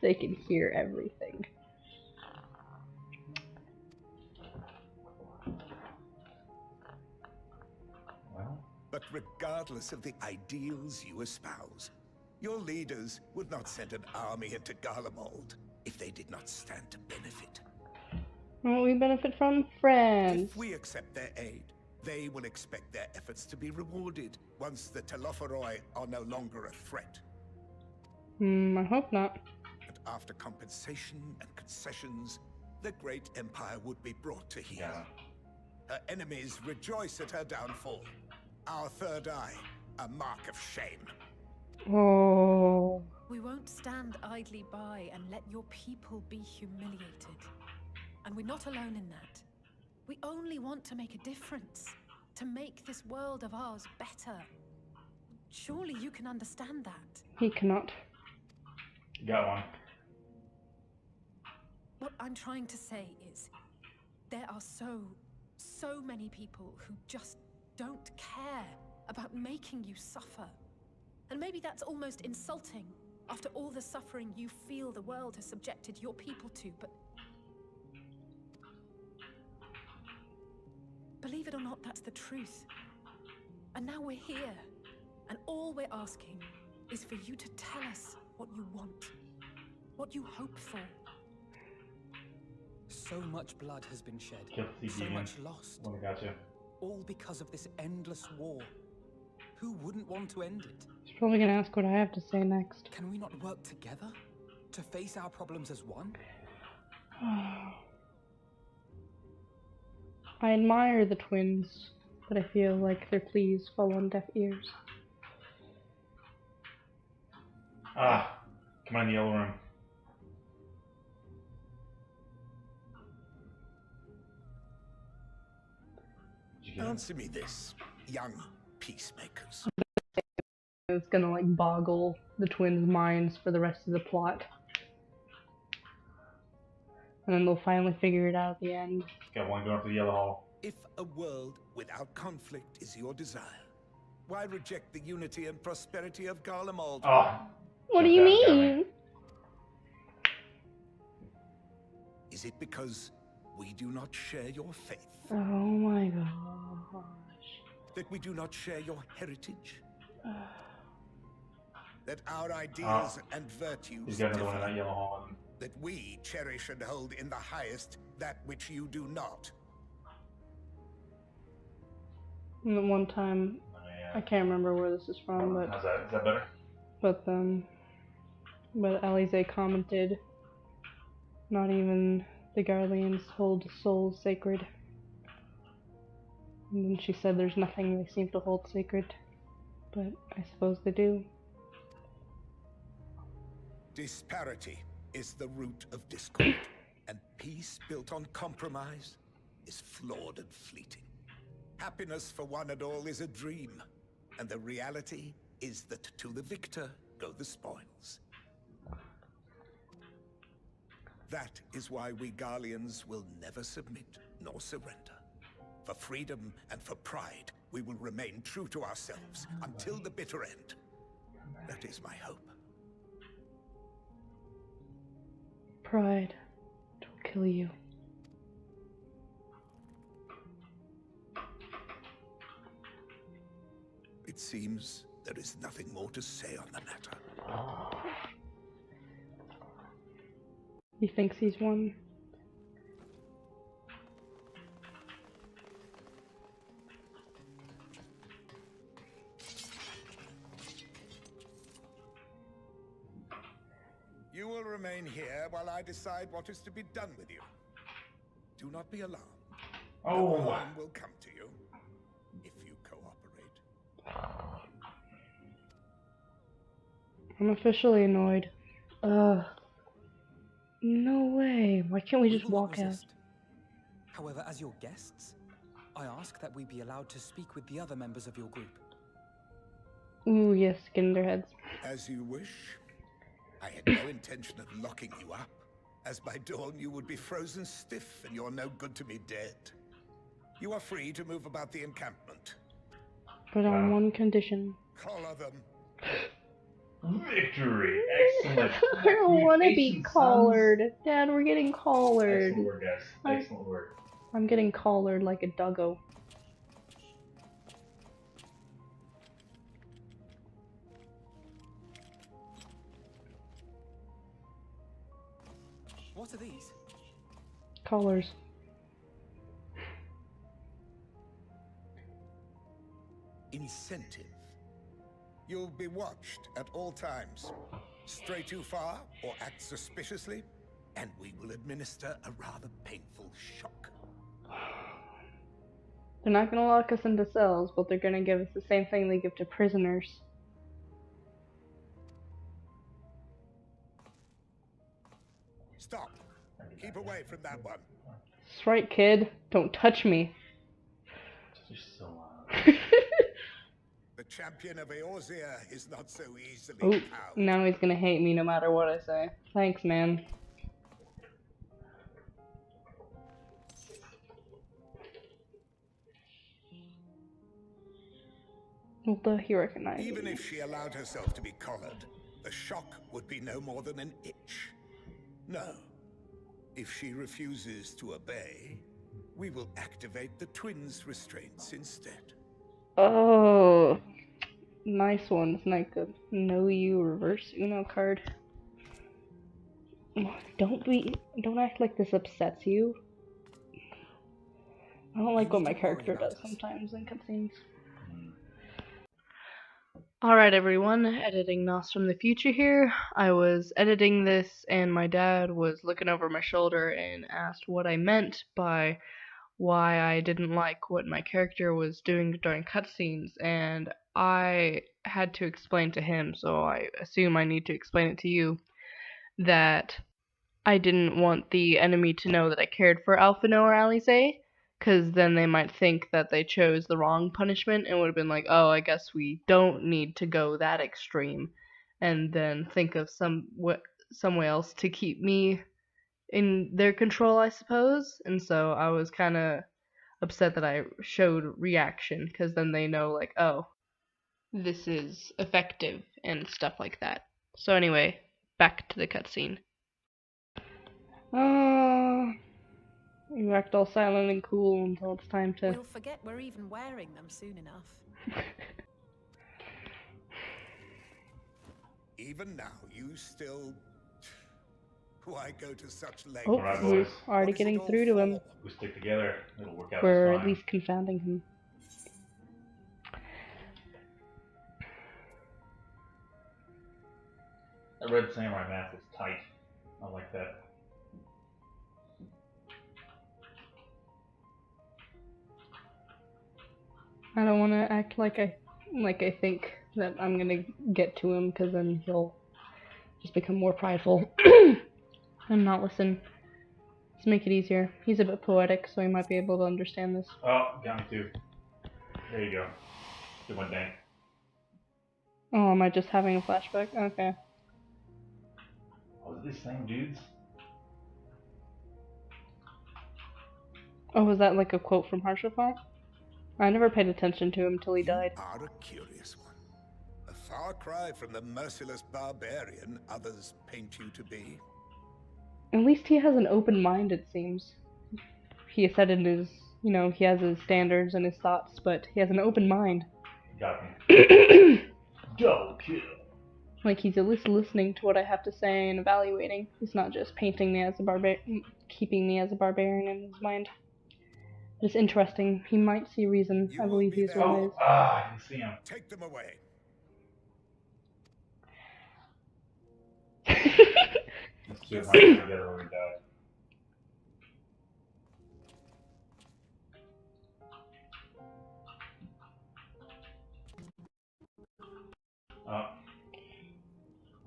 They can hear everything. Well, But regardless of the ideals you espouse, your leaders would not send an army into Garlemald if they did not stand to benefit. Well, we benefit from friends. If we accept their aid, they will expect their efforts to be rewarded once the Telophoroi are no longer a threat. I hope not. And after compensation and concessions, the great empire would be brought to heel. yeah. Her enemies rejoice at her downfall. Our third eye, a mark of shame. Oh. We won't stand idly by and let your people be humiliated. And we're not alone in that. We only want to make a difference, to make this world of ours better. Surely you can understand that. He cannot. Got one. What I'm trying to say is, there are so many people who just don't care about making you suffer. And maybe that's almost insulting after all the suffering you feel the world has subjected your people to, but believe it or not, that's the truth. And now we're here, and all we're asking is for you to tell us what you want, what you hope for. So much blood has been shed, Killed the so demon. much lost, When we got you. all because of this endless war. Who wouldn't want to end it? He's probably gonna ask what I have to say next. Can we not work together to face our problems as one? I admire the twins, but I feel like their pleas fall on deaf ears. Ah, come on in the yellow room. Did you get it? Answer me this, young peacemakers. It's gonna like boggle the twins' minds for the rest of the plot. And then they'll finally figure it out at the end. Got one going up to the yellow hall. If a world without conflict is your desire, why reject the unity and prosperity of Garlemald? Oh. What do you mean? Is it because we do not share your faith? Oh my gosh. That we do not share your heritage? That our ideals and virtues He's got another one in differ? that yellow hall. That we cherish and hold in the highest that which you do not? And the one time, Oh, yeah. I can't remember where this is from, but How's that? Is that better? but Alize commented, not even the Garleans hold souls sacred. And then she said there's nothing they seem to hold sacred, but I suppose they do. Disparity is the root of discord, and peace built on compromise is flawed and fleeting. Happiness for one and all is a dream, and the reality is that to the victor go the spoils. That is why we Garleans will never submit nor surrender. For freedom and for pride, we will remain true to ourselves until the bitter end. That is my hope. Pride will kill you. It seems there is nothing more to say on the matter. He thinks he's won. You will remain here while I decide what is to be done with you. Do not be alarmed. Oh. No harm will come to you if you cooperate. I'm officially annoyed. No way. Why can't we just will not walk out? resist. However, as your guests, I ask that we be allowed to speak with the other members of your group. Ooh, yes, get in their heads. As you wish. I had no intention of locking you up, as by dawn you would be frozen stiff and you're no good to me dead. You are free to move about the encampment. But on one condition. Collar them. Victory! Excellent. I don't want to be Communication, collared. Dad, we're getting collared. Excellent word, guys. Excellent word. I'm getting collared like a doggo. What are these? Collars. Incentive. You'll be watched at all times. Stray too far or act suspiciously, and we will administer a rather painful shock. They're not gonna lock us into cells, but they're gonna give us the same thing they give to prisoners. Stop. Keep away from that one. That's right, kid. Don't touch me. You're so loud. The champion of Eorzea is not so easily Ooh, cowed. now he's gonna hate me no matter what I say. Thanks, man. Well, he recognized Even me. if she allowed herself to be collared, the shock would be no more than an itch. No. If she refuses to obey, we will activate the twins' restraints instead. Oh, nice one. It's not good. Know you reverse Uno card. Don't act like this upsets you. I don't like what my character does sometimes in cutscenes. Alright everyone, editing Nos from the future here. I was editing this and my dad was looking over my shoulder and asked what I meant by why I didn't like what my character was doing during cutscenes, and I had to explain to him, so I assume I need to explain it to you, that I didn't want the enemy to know that I cared for Alphino or Alisaie, because then they might think that they chose the wrong punishment and would have been like, oh, I guess we don't need to go that extreme, and then think of some way else to keep me in their control, I suppose. And so I was kind of upset that I showed reaction, because then they know, like, oh, this is effective and stuff like that. So anyway, back to the cutscene. You act all silent and cool until it's time to... We'll forget we're even wearing them soon enough. Even now, you still... Why go to such lengths? Oh, Alright, we're boys. already What is getting it all through to him. for? We stick together. It'll work out We're just at fine. least confounding him. That red samurai mask is tight. I like that. I don't want to act like I think that I'm gonna get to him, because then he'll just become more prideful and not listen. Let's make it easier. He's a bit poetic, so he might be able to understand this. Oh, got me too. There you go. Good one, Dan. Oh, am I just having a flashback? Okay. Oh, is it these same dudes? Oh, was that like a quote from Harshathon? I never paid attention to him till he died. You are a curious one. A far cry from the merciless barbarian others paint you to be. At least he has an open mind, it seems. He said in his, he has his standards and his thoughts, but he has an open mind. Got me. Double kill. Like, he's at least listening to what I have to say and evaluating. He's not just painting me as a keeping me as a barbarian in his mind. It's interesting. He might see reason. I believe he's wise. I can see him. Take them away. Let's do it together when we die. Oh.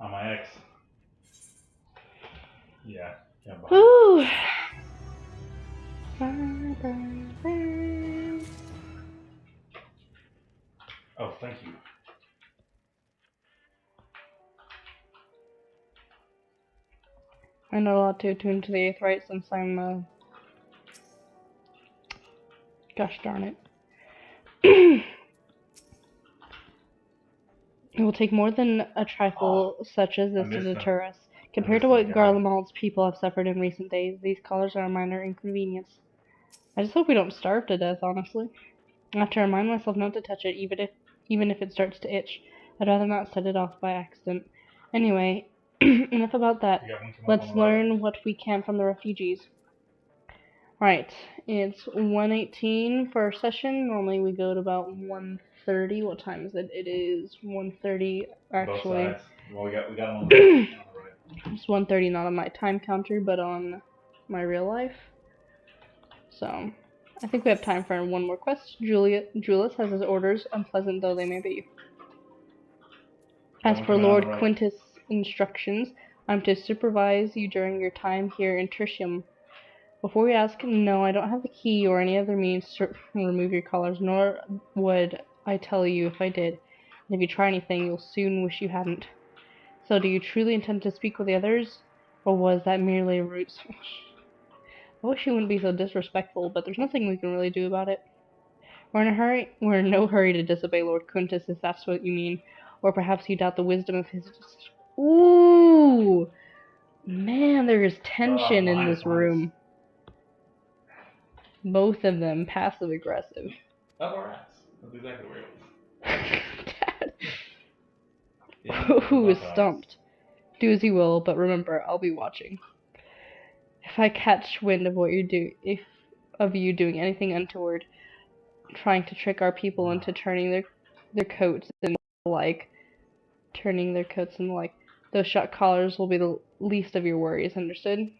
On my ex. Yeah. Ooh. Oh, thank you. I'm not allowed to attune to the 8th right since I'm, gosh darn it. It will take more than a trifle such as this to deter us. Compared to what Garlemald's people have suffered in recent days, these collars are a minor inconvenience. I just hope we don't starve to death, honestly. I have to remind myself not to touch it, even if it starts to itch. I'd rather not set it off by accident. Anyway, enough about that. Let's learn what we can from the refugees. Right, it's 1:18 for our session. Normally we go to about 1:30. What time is it? It is 1:30 actually. Both sides. Well, we got them on the right. It's 1:30 not on my time counter, but on my real life. So, I think we have time for one more quest. Jullus has his orders, unpleasant though they may be. As for Lord Quintus' instructions, I'm to supervise you during your time here in Tritium. Before we ask, no, I don't have the key or any other means to remove your collars, nor would I tell you if I did. And if you try anything, you'll soon wish you hadn't. So do you truly intend to speak with the others, or was that merely a route? I wish you wouldn't be so disrespectful, but there's nothing we can really do about it. We're in no hurry to disobey Lord Quintus, if that's what you mean. Or perhaps you doubt the wisdom of his... Ooh! Man, there is tension in this room. Both of them passive-aggressive. Up our ass. That's exactly where it Dad. Ooh, stumped. Do as you will, but remember, I'll be watching. If I catch wind of what you do, of you doing anything untoward, trying to trick our people into turning their coats and the like, those shot collars will be the least of your worries, understood?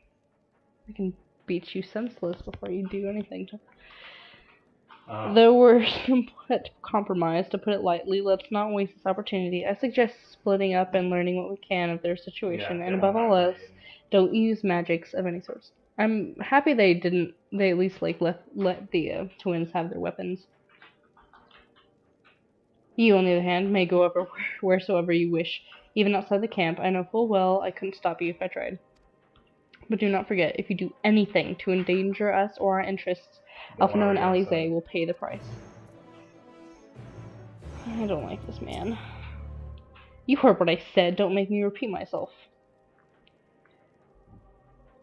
I can beat you senseless before you do anything to... Though we're somewhat compromised, to put it lightly, let's not waste this opportunity. I suggest splitting up and learning what we can of their situation, and above all else, don't use magics of any sorts. I'm happy they at least like let the twins have their weapons. You, on the other hand, may go over wheresoever you wish, even outside the camp. I know full well I couldn't stop you if I tried. But do not forget, if you do anything to endanger us or our interests, Alphino and Alize will pay the price. I don't like this man. You heard what I said, don't make me repeat myself.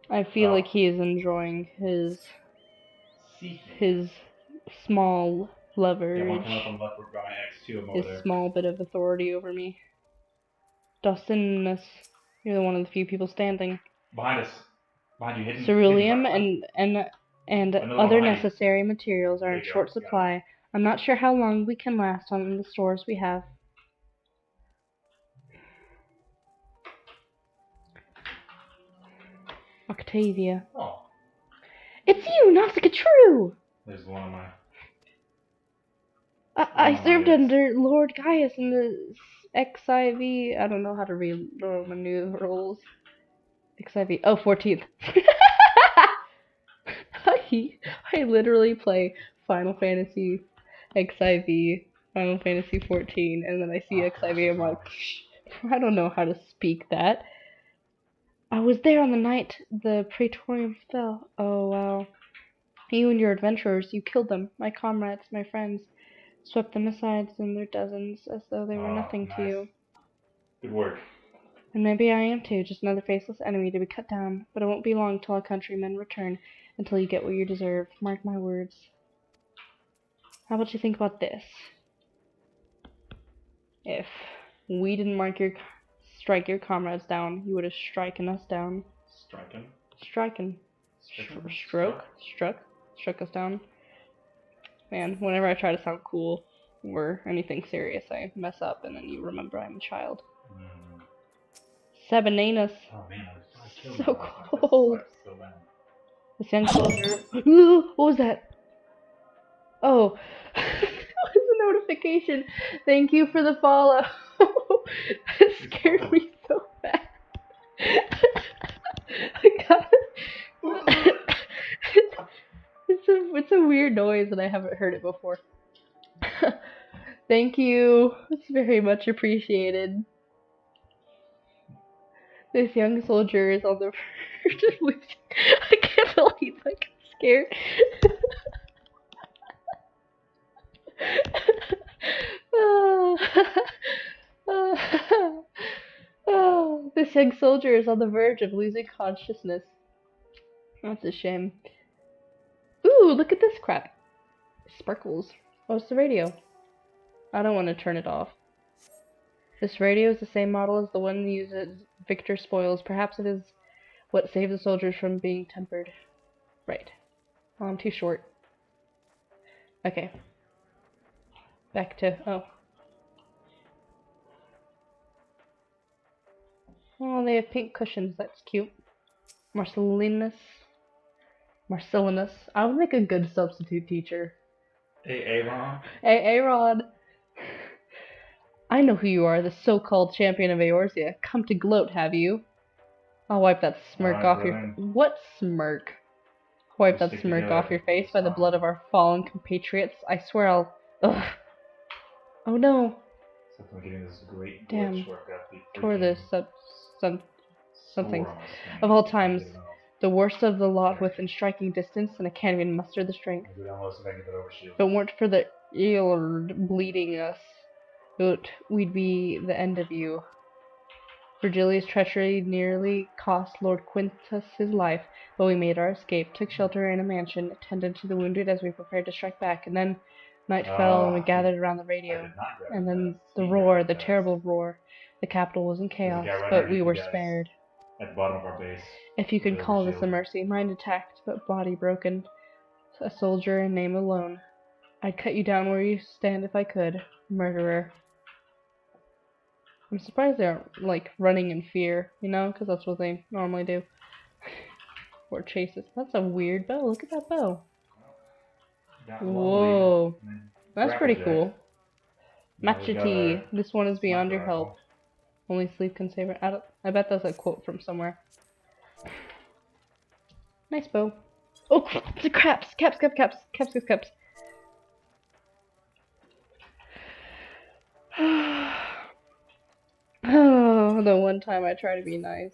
I feel like he is enjoying his small leverage, his small bit of authority over me. Dustinus, you're the one of the few people standing. Behind us. Behind you, hidden. Ceruleum and other necessary materials are in short supply. I'm not sure how long we can last on the stores we have. Octavia. Oh. It's you, Nausicaa True! There's one of my... I served under Lord Gaius in the XIV. I don't know how to read Roman numerals. XIV. Oh, 14th. I literally play Final Fantasy XIV, Final Fantasy 14, and then I see XIV, I'm like, I don't know how to speak that. I was there on the night the Praetorium fell. Oh, wow. You and your adventurers, you killed them. My comrades, my friends, swept them aside in their dozens, as though they were nothing to you. Good work. And maybe I am too, just another faceless enemy to be cut down. But it won't be long till our countrymen return, until you get what you deserve. Mark my words. How about you think about this? If we didn't strike your comrades down, you would have striken us down. Striking? Striken. Stricken? Struck us down. Man, whenever I try to sound cool or anything serious, I mess up, and then you remember I'm a child. Sabananus. Oh man, I killed So him last night. cold. That's so bad. This young soldier. Ooh, what was that? Oh, it was a notification. Thank you for the follow. It scared me so bad. I got it. It's a weird noise and I haven't heard it before. Thank you. It's very much appreciated. This young soldier is on the verge of losing. I can't believe I got scared. This young soldier is on the verge of losing consciousness. That's a shame. Ooh, look at this crap. Sparkles. Oh, it's the radio. I don't want to turn it off. This radio is the same model as the one used at Victor Spoils. Perhaps it is what saved the soldiers from being tempered. Right. Oh, I'm too short. Okay. Back to... oh. Oh, they have pink cushions. That's cute. Marcellinus. I would make a good substitute teacher. Aaron? Hey, Aaron. I know who you are, the so-called champion of Eorzea. Come to gloat, have you? I'll wipe that smirk off your... What smirk? Wipe that smirk off your face by the blood of our fallen compatriots. I swear I'll... Ugh. Oh no. Something getting this great damn. glitch where I've got the Tore this up something. score on this thing. Of all times, the worst of the lot within striking distance, and I can't even muster the strength. Go down low so I can get that overshield. If it weren't for the Eord bleeding us, we'd be the end of you. Virgilia's treachery nearly cost Lord Quintus his life, but we made our escape, took shelter in a mansion, attended to the wounded as we prepared to strike back, and then night fell and we gathered around the radio. And then the roar, the terrible roar. The capital was in chaos, but we were spared. At the bottom of our base. If you can call this a mercy, mind attacked, but body broken. A soldier in name alone. I'd cut you down where you stand if I could. Murderer. I'm surprised they aren't, like, running in fear, you know? Because that's what they normally do. Or chases. That's a weird bow. Look at that bow. Whoa. That's pretty cool. Machete. This one is beyond your help. Only sleep can save it. I bet that's a quote from somewhere. Nice bow. Oh, the caps. Caps. Oh, the one time I try to be nice.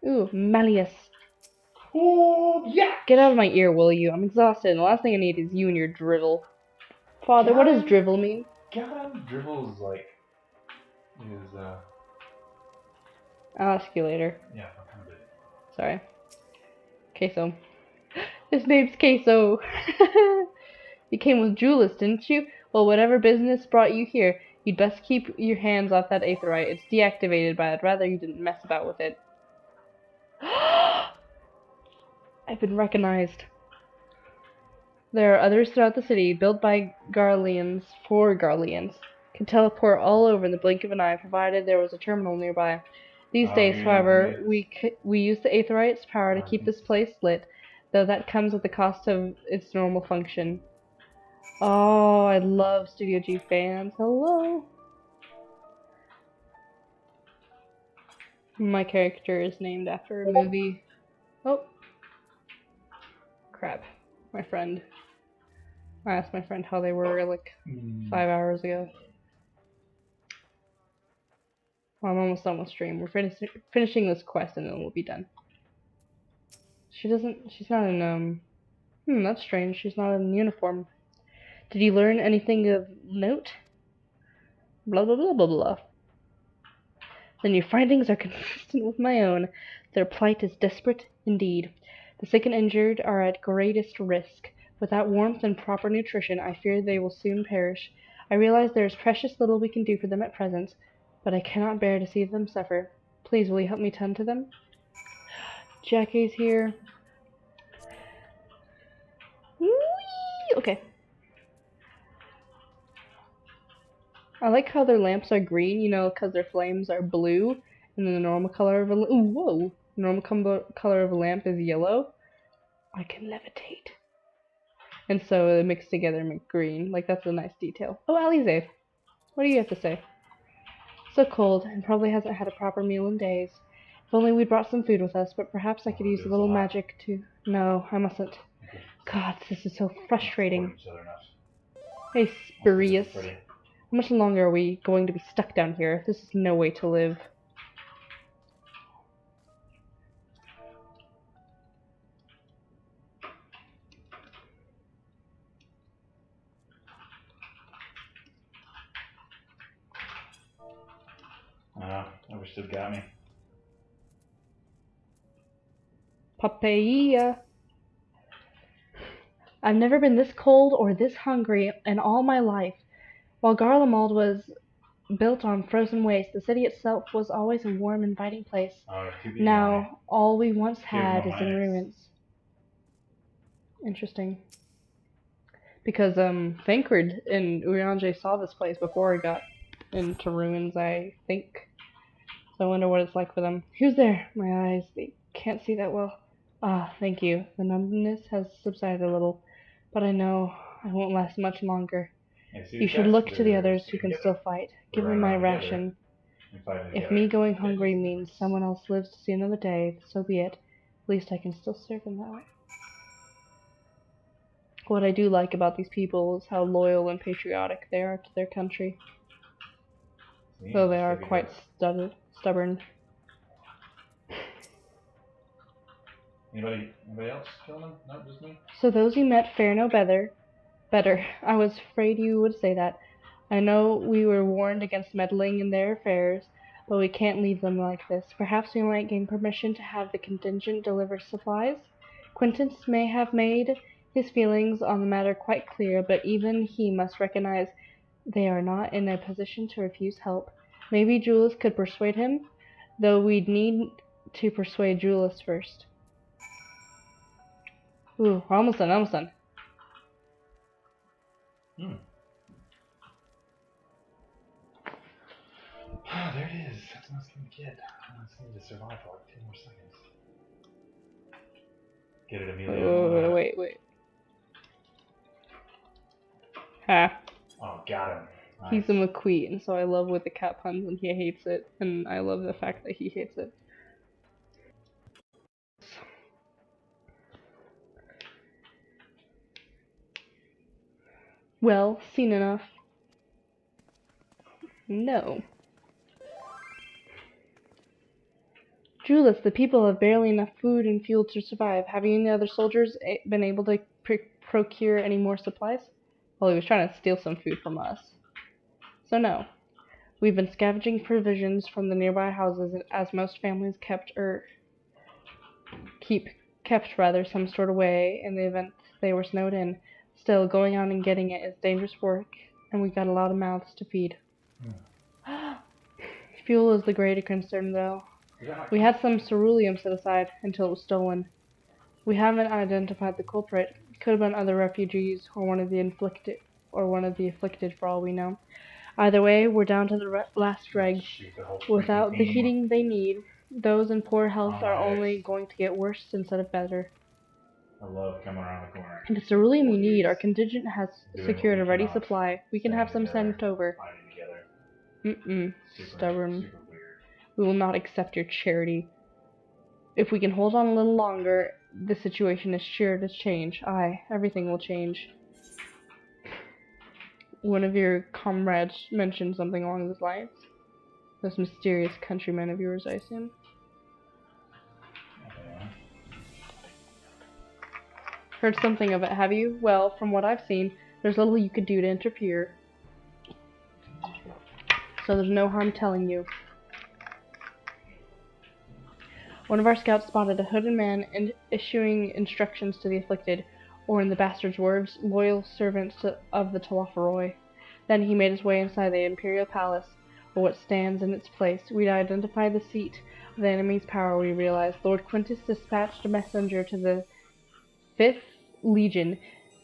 Ooh, Malleus. Oh, yeah! Get out of my ear, will you? I'm exhausted, and the last thing I need is you and your drivel. Father, what does drivel mean? Drivel is like... I'll ask you later. Yeah, I'm kind of big. Sorry. Queso. His name's Queso. You came with Jullus, didn't you? Well, whatever business brought you here, you'd best keep your hands off that aetheryte. It's deactivated, but I'd rather you didn't mess about with it. I've been recognized. There are others throughout the city, built by Garleans, for Garleans. Can teleport all over in the blink of an eye, provided there was a terminal nearby. These days, however, we use the aetheryte's power to keep this place lit, though that comes at the cost of its normal function. Oh, I love Studio G fans. Hello. My character is named after a movie. Oh. Crap. My friend. I asked my friend how they were like 5 hours ago. Well, I'm almost done with stream. We're finishing this quest and then we'll be done. She's not in, that's strange. She's not in uniform. Did you learn anything of note? Blah, blah, blah, blah, blah. Then your findings are consistent with my own. Their plight is desperate indeed. The sick and injured are at greatest risk. Without warmth and proper nutrition, I fear they will soon perish. I realize there is precious little we can do for them at present, but I cannot bear to see them suffer. Please, will you help me tend to them? Jackie's here. Whee! Okay. I like how their lamps are green, you know, because their flames are blue, and then the normal color of a color of a lamp is yellow. I can levitate. And so they mix together and make green. Like, that's a nice detail. Oh, Alize, what do you have to say? So cold, and probably hasn't had a proper meal in days. If only we'd brought some food with us, but perhaps I could use a little magic to... No, I mustn't. God, this is so frustrating. Hey, Spurious. How much longer are we going to be stuck down here? This is no way to live. I wish they'd got me. Papaya. I've never been this cold or this hungry in all my life. While Garlemald was built on frozen waste, the city itself was always a warm, inviting place. Now, all we once had is in ruins. Interesting. Because, Thancred and Urianger saw this place before it got into ruins, I think. So I wonder what it's like for them. Who's there? My eyes, they can't see that well. Ah, thank you. The numbness has subsided a little, but I know I won't last much longer. You should look to the others who can still fight. Give them my ration. If me going hungry means someone else lives to see another day, so be it. At least I can still serve them that way. What I do like about these people is how loyal and patriotic they are to their country. Though they are quite stubborn. Anybody else killing them? No, just me? So those you met fare no better. I was afraid you would say that. I know we were warned against meddling in their affairs, but we can't leave them like this. Perhaps we might gain permission to have the contingent deliver supplies? Quintance may have made his feelings on the matter quite clear, but even he must recognize they are not in a position to refuse help. Maybe Jullus could persuade him, though we'd need to persuade Jullus first. Ooh, we're almost done, Ah, there it is. That's what I was going to get. I just need to survive for like 2 more seconds. Get it, Amelia. Wait. Ha. Oh, got him. Nice. He's a McQueen, and so I love with the cat puns, and he hates it, and I love the fact that he hates it. Well, seen enough. No. Jullus, the people have barely enough food and fuel to survive. Have you and the other soldiers been able to procure any more supplies? Well, he was trying to steal some food from us. So no. We've been scavenging provisions from the nearby houses, as most families kept some stored away in the event they were snowed in. Still, going out and getting it is dangerous work, and we got a lot of mouths to feed. Fuel is the greater concern, though. We had some ceruleum set aside until it was stolen. We haven't identified the culprit. It could have been other refugees or one of the afflicted, for all we know. Either way, we're down to the last dregs. Without the heating they need, those in poor health are only going to get worse instead of better. I love coming around the corner. The ceruleum we need, our contingent has secured a ready supply. We can have some sent over. Stubborn. We will not accept your charity. If we can hold on a little longer, the situation is sure to change. Aye, everything will change. One of your comrades mentioned something along those lines. Those mysterious countrymen of yours, I assume. Heard something of it, have you? Well, from what I've seen, there's little you could do to interfere. So there's no harm telling you. One of our scouts spotted a hooded man issuing instructions to the afflicted, or in the bastard's words, loyal servants of the Talafaroi. Then he made his way inside the Imperial Palace, or what stands in its place. We'd identified the seat of the enemy's power, we realized. Lord Quintus dispatched a messenger to the 5th Legion,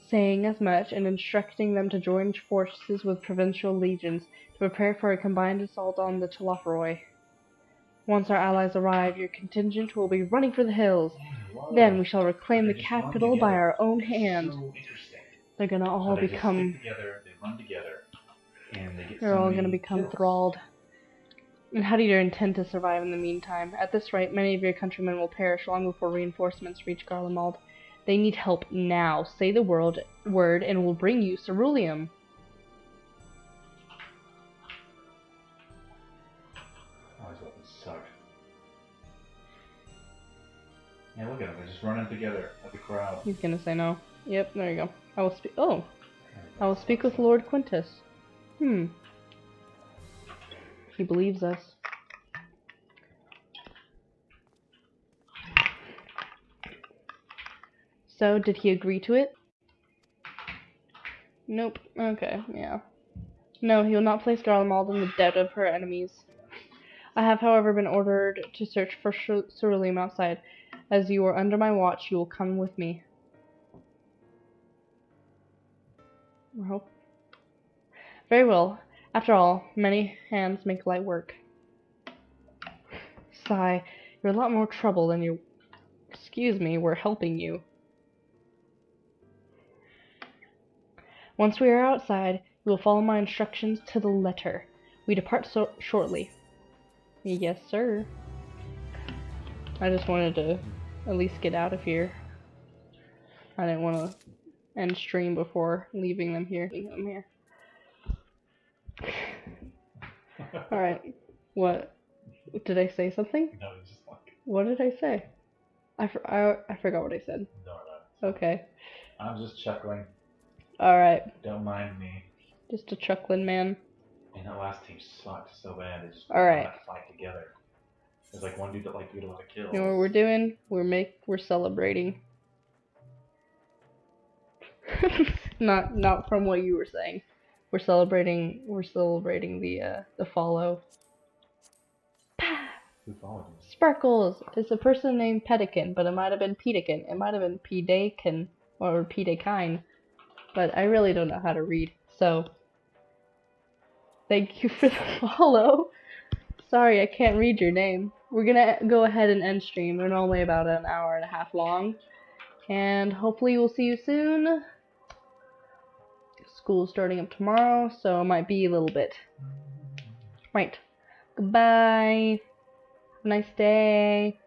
saying as much and instructing them to join forces with provincial legions to prepare for a combined assault on the Telophoroi. Once our allies arrive, your contingent will be running for the hills. Then we shall reclaim the capital by our own hand. So interesting. They're gonna all They become... stick together, they run together, and they get They're so all many gonna become kills. thralled. And how do you intend to survive in the meantime? At this rate, many of your countrymen will perish long before reinforcements reach Garlemald. They need help now. Say the word and we'll bring you ceruleum. Oh, these weapons suck. Yeah, look at them. They're just running together at the crowd. He's gonna say no. Yep, there you go. I will speak. Oh, I will speak with Lord Quintus. He believes us. So, did he agree to it? Nope. Okay, yeah. No, he will not place Garlemald in the debt of her enemies. I have, however, been ordered to search for ceruleum outside. As you are under my watch, you will come with me. I hope. Very well. After all, many hands make light work. Sigh, you're a lot more trouble than you... Excuse me, we're helping you. Once we are outside, you will follow my instructions to the letter. We depart shortly. Yes, sir. I just wanted to at least get out of here. I didn't want to end stream before leaving them here. Alright. What? Did I say something? No, it's just like... What did I say? I forgot what I said. No. Okay. I'm just chuckling. Alright. Don't mind me. Just a chuckling man. And that last team sucked so bad. They just Alright. fight together. There's like one dude that like did a lot of kills. You know what we're doing? We're celebrating. not from what you were saying. We're celebrating the follow. Who followed you? Sparkles! It's a person named Pedican, but it might have been Pedican. It might have been Pedakin or Pedakine. But I really don't know how to read. So thank you for the follow. Sorry, I can't read your name. We're gonna go ahead and end stream. They're normally about an hour and a half long. And hopefully we'll see you soon. School's starting up tomorrow, so it might be a little bit. Right. Goodbye. Nice day.